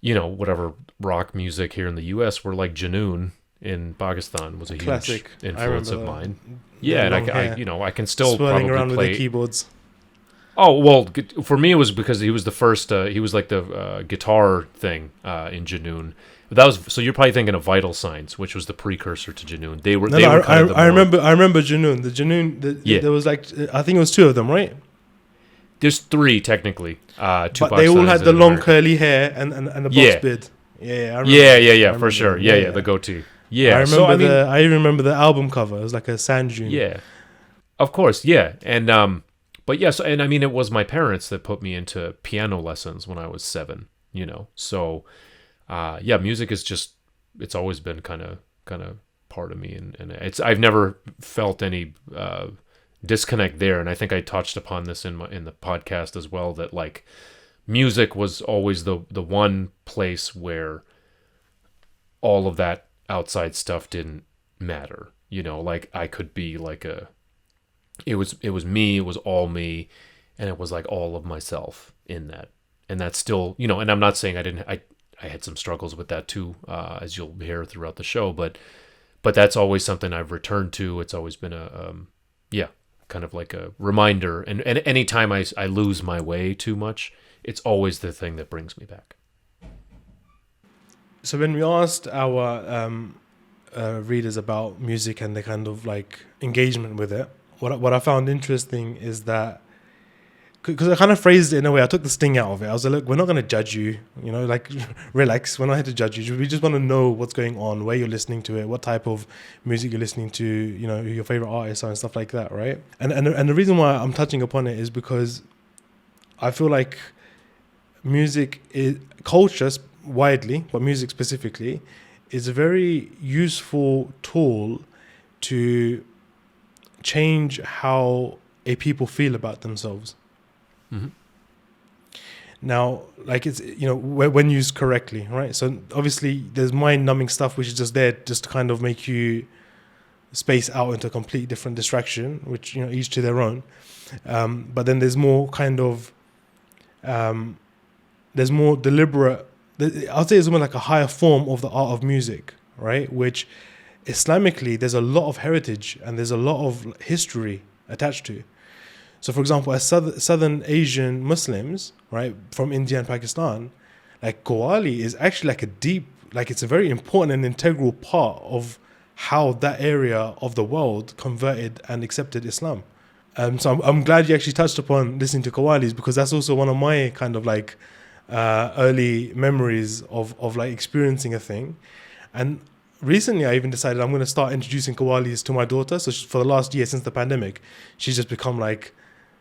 whatever rock music here in the U.S. were like Junoon in Pakistan was a Classic. huge influence of remember mine. the Yeah, and long hair. I can still swirling probably around play. with the keyboards. Oh well, for me it was because he was the first. He was like the guitar thing in Junoon. But that was, so you're probably thinking of Vital Signs, which was the precursor to Junoon. They were. I remember Junoon. The Junoon. Yeah. There was like, I think it was two of them, right? There's three technically. Two But they all Pakistanis had and the an long American. curly hair and the box Yeah. beard. Yeah, I remember. Yeah, I for sure. remember. Yeah, the goatee. Yeah, I remember so, I mean, I remember the album cover. It was like a sand dune. yeah, of course, yeah, and but yeah, so, and I mean, it was my parents that put me into piano lessons when I was 7. So yeah, music is just, it's always been kind of part of me, and I've never felt any disconnect there, and I think I touched upon this in the podcast as well, that like music was always the one place where all of that outside stuff didn't matter. Like I could be like it was me, it was all me, and it was like all of myself in that. And that's still, and I'm not saying I had some struggles with that too, as you'll hear throughout the show, but that's always something I've returned to. It's always been a kind of like a reminder, and anytime I lose my way too much, it's always the thing that brings me back. So when we asked our readers about music and the kind of like engagement with it, what I found interesting is that, because I kind of phrased it in a way, I took the sting out of it. I was like, look, we're not going to judge you, like relax. We're not here to judge you. We just want to know what's going on, where you're listening to it, what type of music you're listening to, who your favorite artists are and stuff like that, right? And the reason why I'm touching upon it is because I feel like music is culture widely, but music specifically is a very useful tool to change how a people feel about themselves. Mm-hmm. Now, like it's, when used correctly, right? So obviously there's mind-numbing stuff which is just there just to kind of make you space out into a complete different distraction, which, each to their own. But then there's more kind of, there's more deliberate, I'll say it's almost like a higher form of the art of music, right? Which Islamically, there's a lot of heritage and there's a lot of history attached to. So, for example, as Southern Asian Muslims, right, from India and Pakistan, like Qawwali is actually it's a very important and integral part of how that area of the world converted and accepted Islam. So I'm glad you actually touched upon listening to Qawwalis, because that's also one of my kind of like early memories of like experiencing a thing. And recently I even decided I'm going to start introducing Qawwalis to my daughter. So for the last year, since the pandemic, she's just become like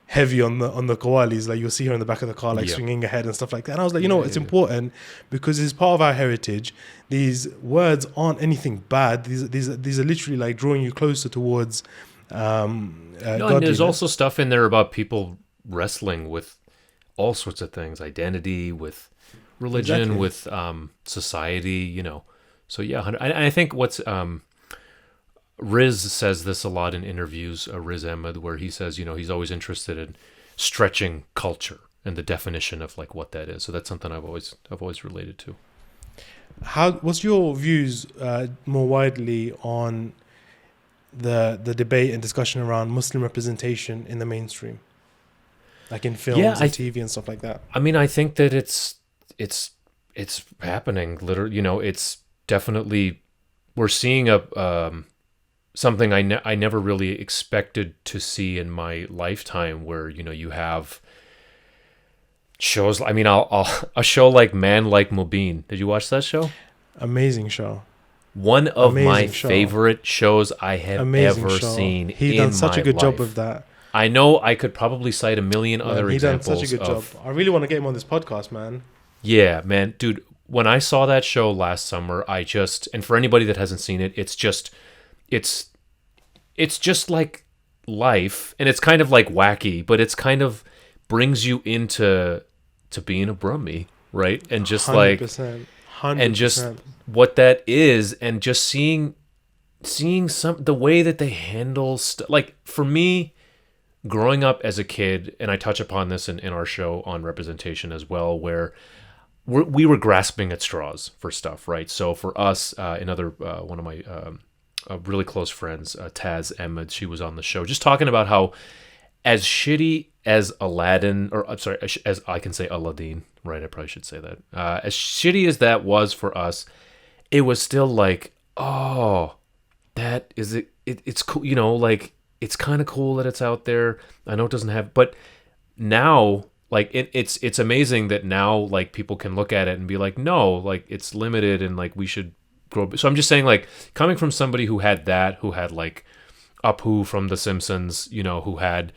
heavy on the Qawwalis. Like you'll see her in the back of the car, like swinging her head and stuff like that. And I was like, it's important because it's part of our heritage. These words aren't anything bad. These are literally like drawing you closer towards and there's also stuff in there about people wrestling with all sorts of things, identity, with religion, with society, So yeah, I think what's Riz says this a lot in interviews, Riz Ahmed, where he says, he's always interested in stretching culture and the definition of like what that is. So that's something I've always related to. What's your views more widely on the debate and discussion around Muslim representation in the mainstream, like in films and TV and stuff like that? I mean, I think that it's happening. Literally, it's definitely, we're seeing something I never really expected to see in my lifetime, where you have shows. I mean, a show like Man Like Mubin. Did you watch that show? Amazing show. One of my favorite shows I have ever seen. He done such a good job with that. I know I could probably cite a million other examples. He done such a good job. I really want to get him on this podcast, man. Yeah, man, dude. When I saw that show last summer, and for anybody that hasn't seen it, it's just like life, and it's kind of like wacky, but it's kind of brings you into being a Brummy, right? And just 100%. And just what that is, and just seeing the way that they handle stuff. Like for me, growing up as a kid, and I touch upon this in our show on representation as well, where we were grasping at straws for stuff, right? So for us, another one of my really close friends, Taz Ahmed, she was on the show just talking about how, as shitty as Aladdin, or I'm sorry, as I can say Aladdin, right? I probably should say that. As shitty as that was for us, it was still like, oh, that is it. It's cool, like it's kind of cool that it's out there. I know it doesn't have, but now, like it's amazing that now like people can look at it and be like, no, like it's limited and like we should grow. So I'm just saying, like, coming from somebody who had like Apu from The Simpsons, who had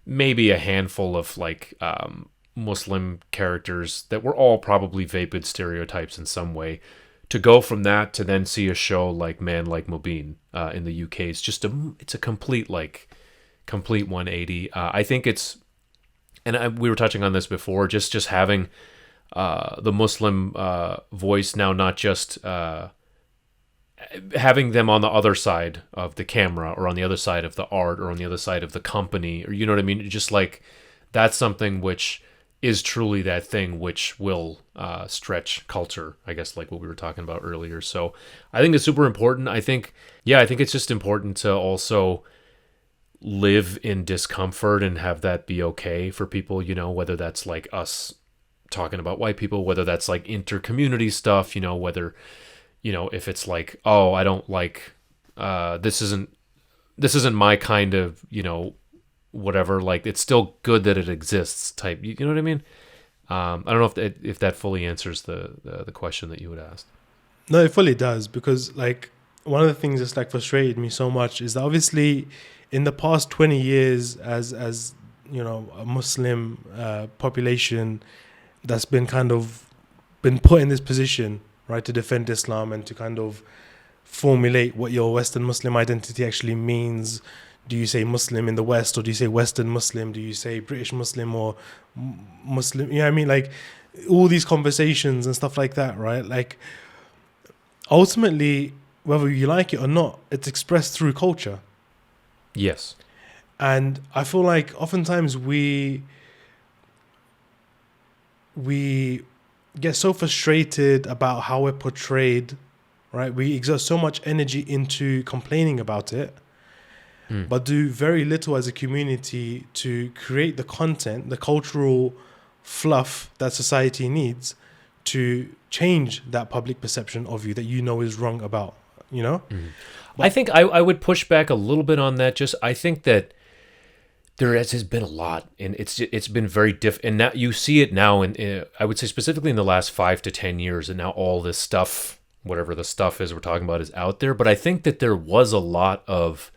maybe a handful of like Muslim characters that were all probably vapid stereotypes in some way, to go from that to then see a show like Man Like Mubin in the UK, it's a complete 180. I think it's, and we were touching on this before, just having the Muslim voice now, not just having them on the other side of the camera, or on the other side of the art, or on the other side of the company, or you know what I mean? Just like, that's something which is truly that thing which will stretch culture, I guess, like what we were talking about earlier. So I think it's super important. I think it's just important to also live in discomfort and have that be okay for people, whether that's like us talking about white people, whether that's like inter-community stuff, whether, if it's like, oh, I don't like, this isn't my kind of, whatever, like, it's still good that it exists type, you know what I mean? I don't know if that fully answers the question that you had asked. No, it fully does, because like one of the things that's like frustrated me so much is that obviously in the past 20 years, as a Muslim population that's been put in this position, right, to defend Islam and to kind of formulate what your Western Muslim identity actually means, do you say Muslim in the West, or do you say Western Muslim? Do you say British Muslim or Muslim? You know what I mean? Like all these conversations and stuff like that, right? Like ultimately, whether you like it or not, it's expressed through culture. Yes. And I feel like oftentimes we get so frustrated about how we're portrayed, right? We exert so much energy into complaining about it, but do very little as a community to create the content, the cultural fluff that society needs to change that public perception of you that you know is wrong about, you know? I think I would push back a little bit on that. I think that there has been a lot, and it's been very different. And now you see it now, in I would say specifically in the last 5 to 10 years, and now all this stuff, whatever the stuff is we're talking about, is out there. But I think that there was a lot of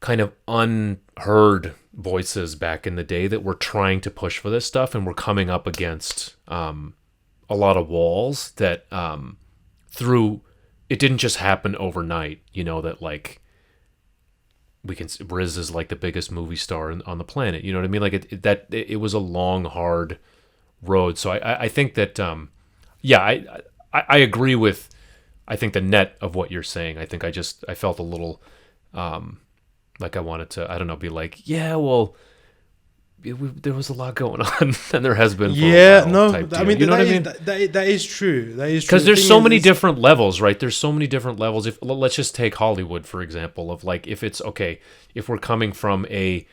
kind of unheard voices back in the day that were trying to push for this stuff, and were coming up against a lot of walls that through it didn't just happen overnight. You know, that like Riz is like the biggest movie star on the planet. You know what I mean? Like it was a long, hard road. So I think that I agree with, I think the net of what you're saying. I think I felt a little like I wanted to, I don't know, be like, yeah, well, there was a lot going on, and there has been. For a while, I mean, you know what I mean? That is true. That is true. Because there's so many different levels, right? There's so many different levels. If let's just take Hollywood for example, of like if it's okay, if we're coming from a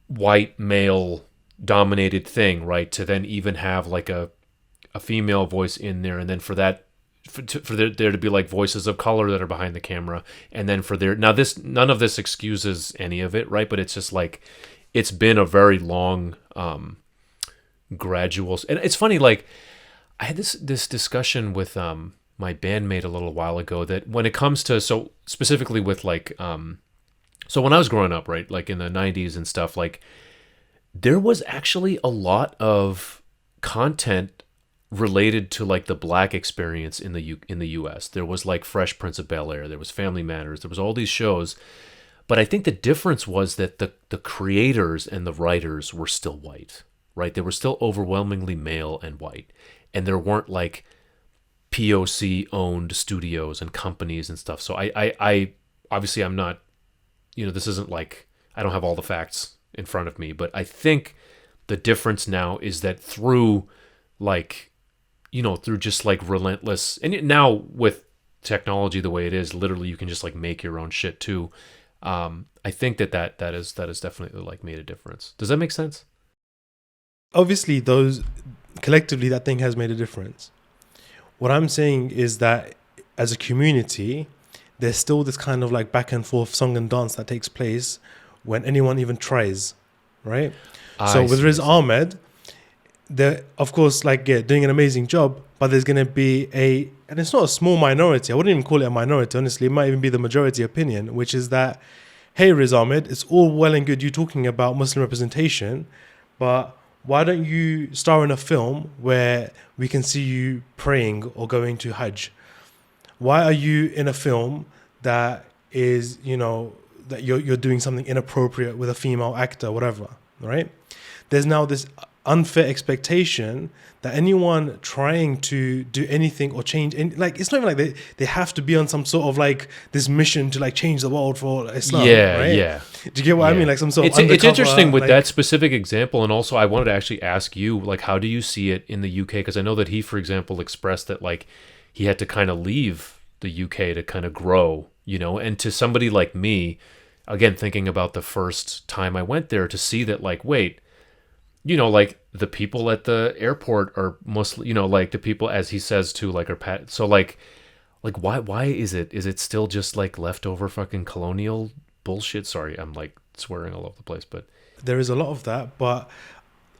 white male dominated thing, right, to then even have like a female voice in there, and then for that. For there to be like voices of color that are behind the camera, and then for there now this none of this excuses any of it, right? But it's just like it's been a very long gradual, and it's funny, like I had this discussion with my bandmate a little while ago, that when it comes to, so specifically with like so when I was growing up, right, like in the 90s and stuff, like there was actually a lot of content related to like the black experience in the US. There was like Fresh Prince of Bel-Air, there was Family Matters, there was all these shows. But I think the difference was that the creators and the writers were still white, right? They were still overwhelmingly male and white. And there weren't like POC owned studios and companies and stuff. So I obviously I'm not, you know, this isn't like, I don't have all the facts in front of me, but I think the difference now is that through like, you know, through just like relentless, and now with technology the way it is, literally you can just like make your own shit too. I think that is definitely like made a difference. Does that make sense? Obviously, those collectively that thing has made a difference. What I'm saying is that as a community, there's still this kind of like back and forth song and dance that takes place when anyone even tries, right? So with Riz Ahmed, they're, of course, like, yeah, doing an amazing job, but there's going to be and it's not a small minority. I wouldn't even call it a minority, honestly. It might even be the majority opinion, which is that, hey, Riz Ahmed, it's all well and good you talking about Muslim representation, but why don't you star in a film where we can see you praying or going to Hajj? Why are you in a film that is, you know, that you're doing something inappropriate with a female actor, whatever, right? There's now this unfair expectation that anyone trying to do anything or change, like, it's not even like they have to be on some sort of like this mission to like change the world for Islam. Right? Do you get what I mean? Like some sort of it's interesting with like, that specific example. And also I wanted to actually ask you, like, how do you see it in the UK? Because I know that he, for example, expressed that like he had to kind of leave the UK to kind of grow, you know, and to somebody like me, again, thinking about the first time I went there, to see that like, wait, you know, like the people at the airport are Muslim, you know, like the people, as he says too, like, are so like why is it still just like leftover fucking colonial bullshit? Sorry, I'm like swearing all over the place, but there is a lot of that. But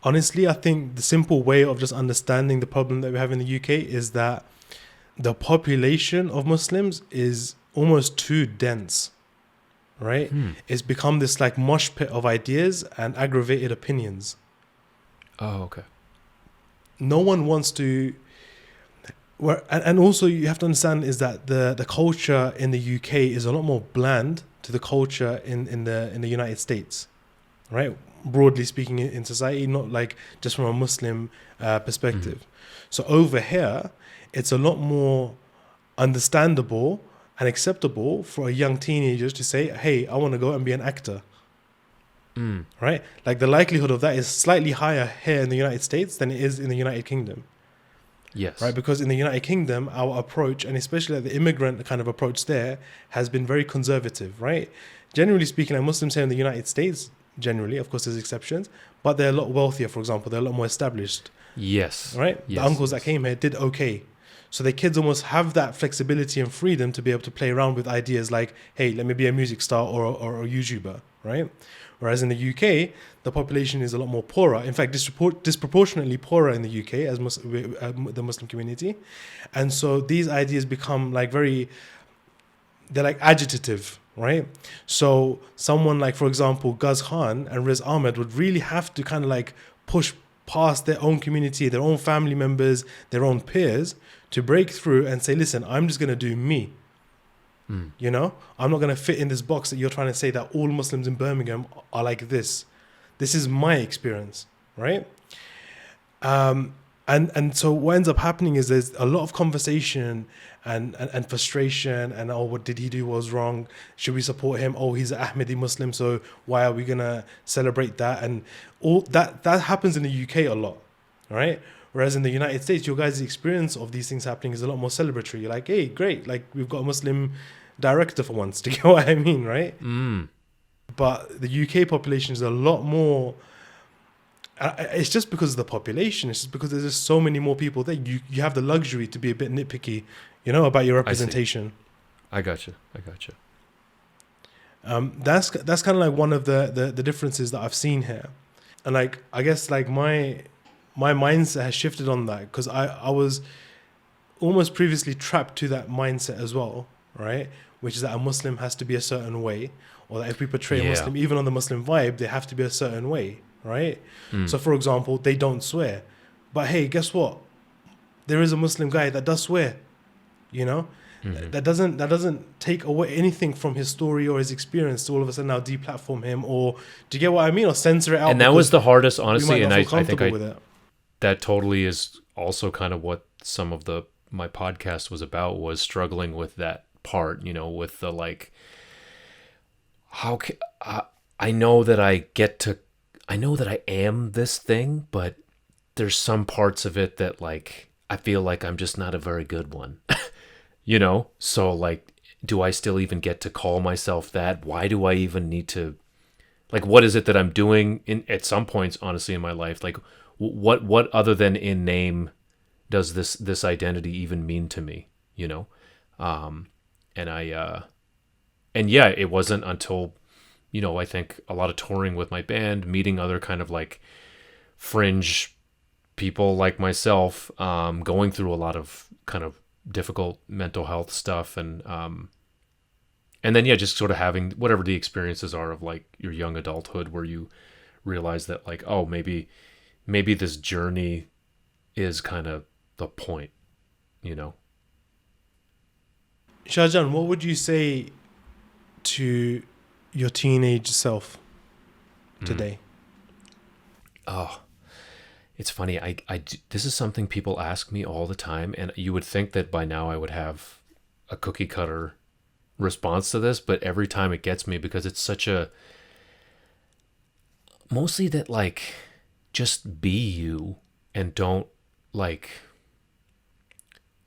honestly, I think the simple way of just understanding the problem that we have in the UK is that the population of Muslims is almost too dense, right? It's become this like mosh pit of ideas and aggravated opinions. Oh, okay. No one wants to, and also you have to understand is that the culture in the UK is a lot more bland to the culture in the United States, right? Broadly speaking, in society, not like just from a Muslim perspective. So over here, it's a lot more understandable and acceptable for a young teenager to say, hey, I want to go and be an actor. Right? Like the likelihood of that is slightly higher here in the United States than it is in the United Kingdom. Yes. Right? Because in the United Kingdom, our approach, and especially like the immigrant kind of approach there, has been very conservative, right? Generally speaking, like Muslims here in the United States, generally, of course, there's exceptions, but they're a lot wealthier, for example. They're a lot more established. Yes. Right? Yes, the uncles that came here did okay. So the kids almost have that flexibility and freedom to be able to play around with ideas like, hey, let me be a music star or a YouTuber, right? Whereas in the UK, the population is a lot more poorer. In fact, disproportionately poorer in the UK as the Muslim community. And so these ideas become like they're like agitative, right? So someone like, for example, Guz Khan and Riz Ahmed would really have to kind of like push past their own community, their own family members, their own peers to break through and say, listen, I'm just going to do me. You know, I'm not going to fit in this box that you're trying to say that all Muslims in Birmingham are like this. This is my experience, right? And so what ends up happening is there's a lot of conversation and frustration and, oh, what did he do was wrong? Should we support him? Oh, he's an Ahmadi Muslim, so why are we going to celebrate that? And all that happens in the UK a lot, right? Whereas in the United States, your guys' experience of these things happening is a lot more celebratory. You're like, hey, great, like we've got a Muslim director for once, do you get what I mean, right? But the UK population is a lot more. It's just because of the population. It's just because there's just so many more people there. You have the luxury to be a bit nitpicky, you know, about your representation. I got you. That's kind of like one of the differences that I've seen here, and like I guess like my mindset has shifted on that because I was almost previously trapped to that mindset as well, right? Which is that a Muslim has to be a certain way, or that if we portray a Muslim, even on the Muslim vibe, they have to be a certain way, right? So for example, they don't swear, but hey, guess what? There is a Muslim guy that does swear, you know. That doesn't take away anything from his story or his experience to all of a sudden now deplatform him, or do you get what I mean, or censor it out. And that was the hardest, honestly, and I think that totally is also kind of what some of my podcast was about, was struggling with that part, you know, with the like, I know that I am this thing, but there's some parts of it that like I feel like I'm just not a very good one. You know, so like, do I still even get to call myself that? Why do I even need to, like, what is it that I'm doing at some points, honestly, in my life? Like, what other than in name does this identity even mean to me? You know, and yeah, it wasn't until, you know, I think a lot of touring with my band, meeting other kind of like fringe people like myself, going through a lot of kind of difficult mental health stuff, and then yeah, just sort of having whatever the experiences are of like your young adulthood, where you realize that like, oh, maybe this journey is kind of the point, you know. Shahjehan, what would you say to your teenage self today? Oh, it's funny. This is something people ask me all the time, and you would think that by now I would have a cookie cutter response to this, but every time it gets me, because it's such a, mostly that like, just be you and don't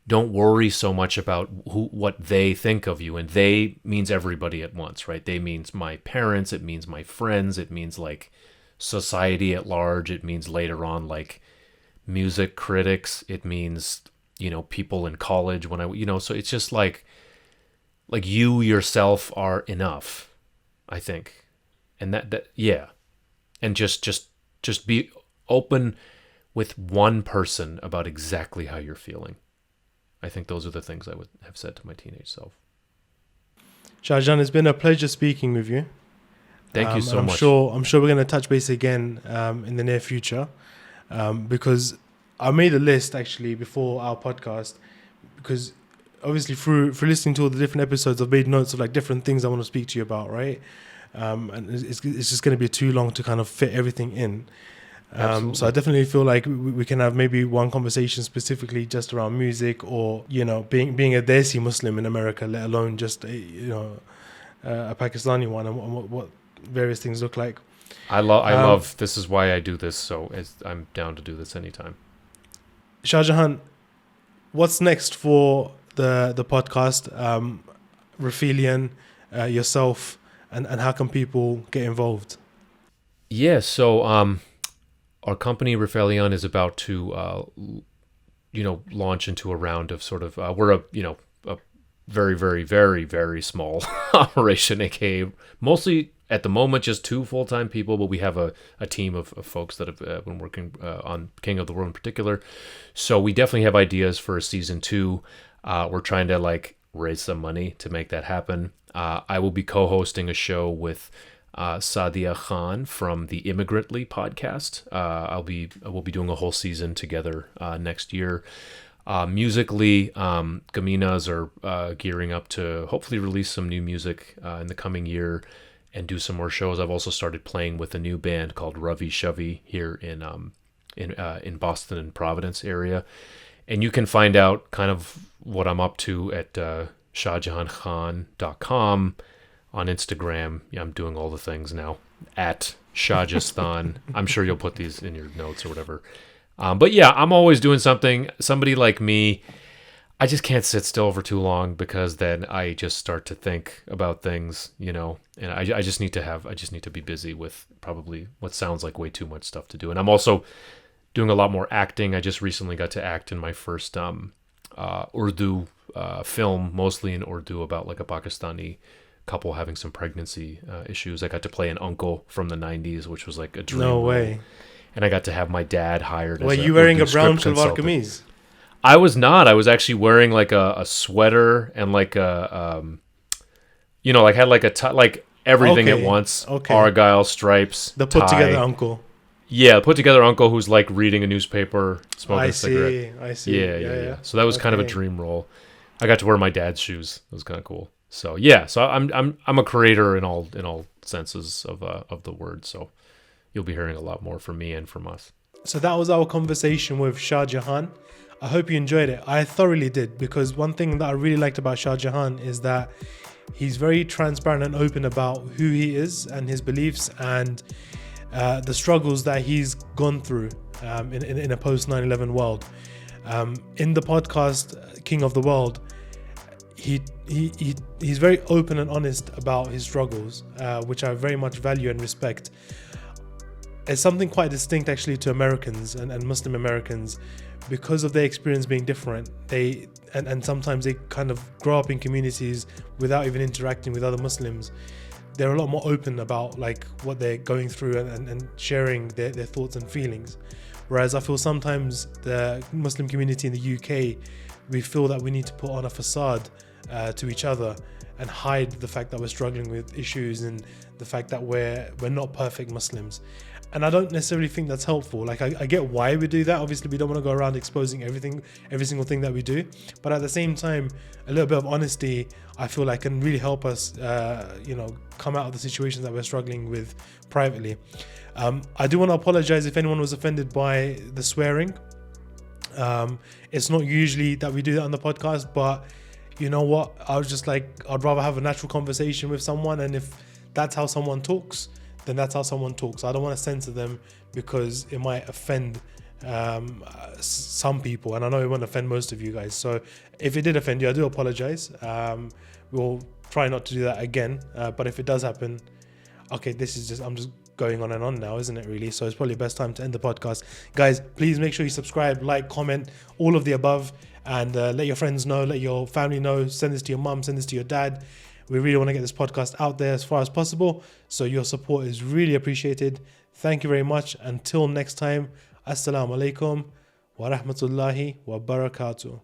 worry so much about what they think of you. And they means everybody at once, right? They means my parents, it means my friends, it means like society at large, it means later on like music critics, it means, you know, people in college when so it's just like you yourself are enough, I think. And that yeah. And just be open with one person about exactly how you're feeling. I think those are the things I would have said to my teenage self. Shahjehan, it's been a pleasure speaking with you. Thank you so much. I'm sure we're going to touch base again in the near future, because I made a list actually before our podcast, because obviously through listening to all the different episodes, I've made notes of like different things I want to speak to you about, right? And it's just going to be too long to kind of fit everything in. So I definitely feel like we can have maybe one conversation specifically just around music, or being a Desi Muslim in America, let alone just a Pakistani one, and what various things look like. I love this is why I do this, so I'm down to do this anytime. Shahjehan, what's next for the podcast, Rafelian, yourself, and how can people get involved? Yeah, so our company Rafelian is about to launch into a round of sort of we're a very, very, very, very small operation, aka mostly at the moment just 2 full-time people, but we have a team of folks that have been working on King of the World in particular. So we definitely have ideas for a season 2. We're trying to raise some money to make that happen. I will be co-hosting a show with Shahjehan from the Immigrantly podcast. We'll be doing a whole season together next year. Musically, Gaminas are gearing up to hopefully release some new music in the coming year and do some more shows. I've also started playing with a new band called Ravi Shavi here in Boston and Providence area. And you can find out kind of what I'm up to at shahjehankhan.com. On Instagram. Yeah, I'm doing all the things now at Shahjestan. I'm sure you'll put these in your notes or whatever. But yeah, I'm always doing something. Somebody like me, I just can't sit still for too long, because then I just start to think about things, and I just need to be busy with probably what sounds like way too much stuff to do. And I'm also doing a lot more acting. I just recently got to act in my first Urdu film, mostly in Urdu, about like a Pakistani couple having some pregnancy issues. I got to play an uncle from the 90s, which was like a dream. No role. way. And I got to have my dad hired. Were you wearing a brown shalwar kameez? I was not. I was actually wearing like a sweater and like a had like a everything at once. Okay. Argyle stripes. The put together uncle. Yeah, put together uncle who's like reading a newspaper, smoking a cigarette. I see. Yeah. So that was kind of a dream role. I got to wear my dad's shoes. It was kind of cool. So yeah, so I'm a creator in all senses of the word. So you'll be hearing a lot more from me and from us. So that was our conversation with Shahjehan. I hope you enjoyed it. I thoroughly did, because one thing that I really liked about Shahjehan is that he's very transparent and open about who he is and his beliefs and the struggles that he's gone through in a post 9/11 world. In the podcast King of the World, he's very open and honest about his struggles, which I very much value and respect. It's something quite distinct actually to Americans and Muslim Americans, because of their experience being different. And sometimes they kind of grow up in communities without even interacting with other Muslims. They're a lot more open about like what they're going through and sharing their thoughts and feelings. Whereas I feel sometimes the Muslim community in the UK, we feel that we need to put on a facade to each other and hide the fact that we're struggling with issues and the fact that we're not perfect Muslims. And I don't necessarily think that's helpful. Like I get why we do that. Obviously, we don't want to go around exposing every single thing that we do. But at the same time, a little bit of honesty, I feel like, can really help us, come out of the situations that we're struggling with privately. I do want to apologize if anyone was offended by the swearing. It's not usually that we do that on the podcast, but you know what? I was just like, I'd rather have a natural conversation with someone, and if that's how someone talks, then that's how someone talks. I don't want to censor them because it might offend some people, and I know it won't offend most of you guys. So if it did offend you, I do apologize. We'll try not to do that again. But if it does happen, okay, I'm just going on and on now, isn't it really? So it's probably the best time to end the podcast. Guys, please make sure you subscribe, like, comment, all of the above, and let your friends know, let your family know, send this to your mum, send this to your dad. We really want to get this podcast out there as far as possible, so your support is really appreciated. Thank you very much. Until next time, Assalamu alaikum wa rahmatullahi wa barakatuh.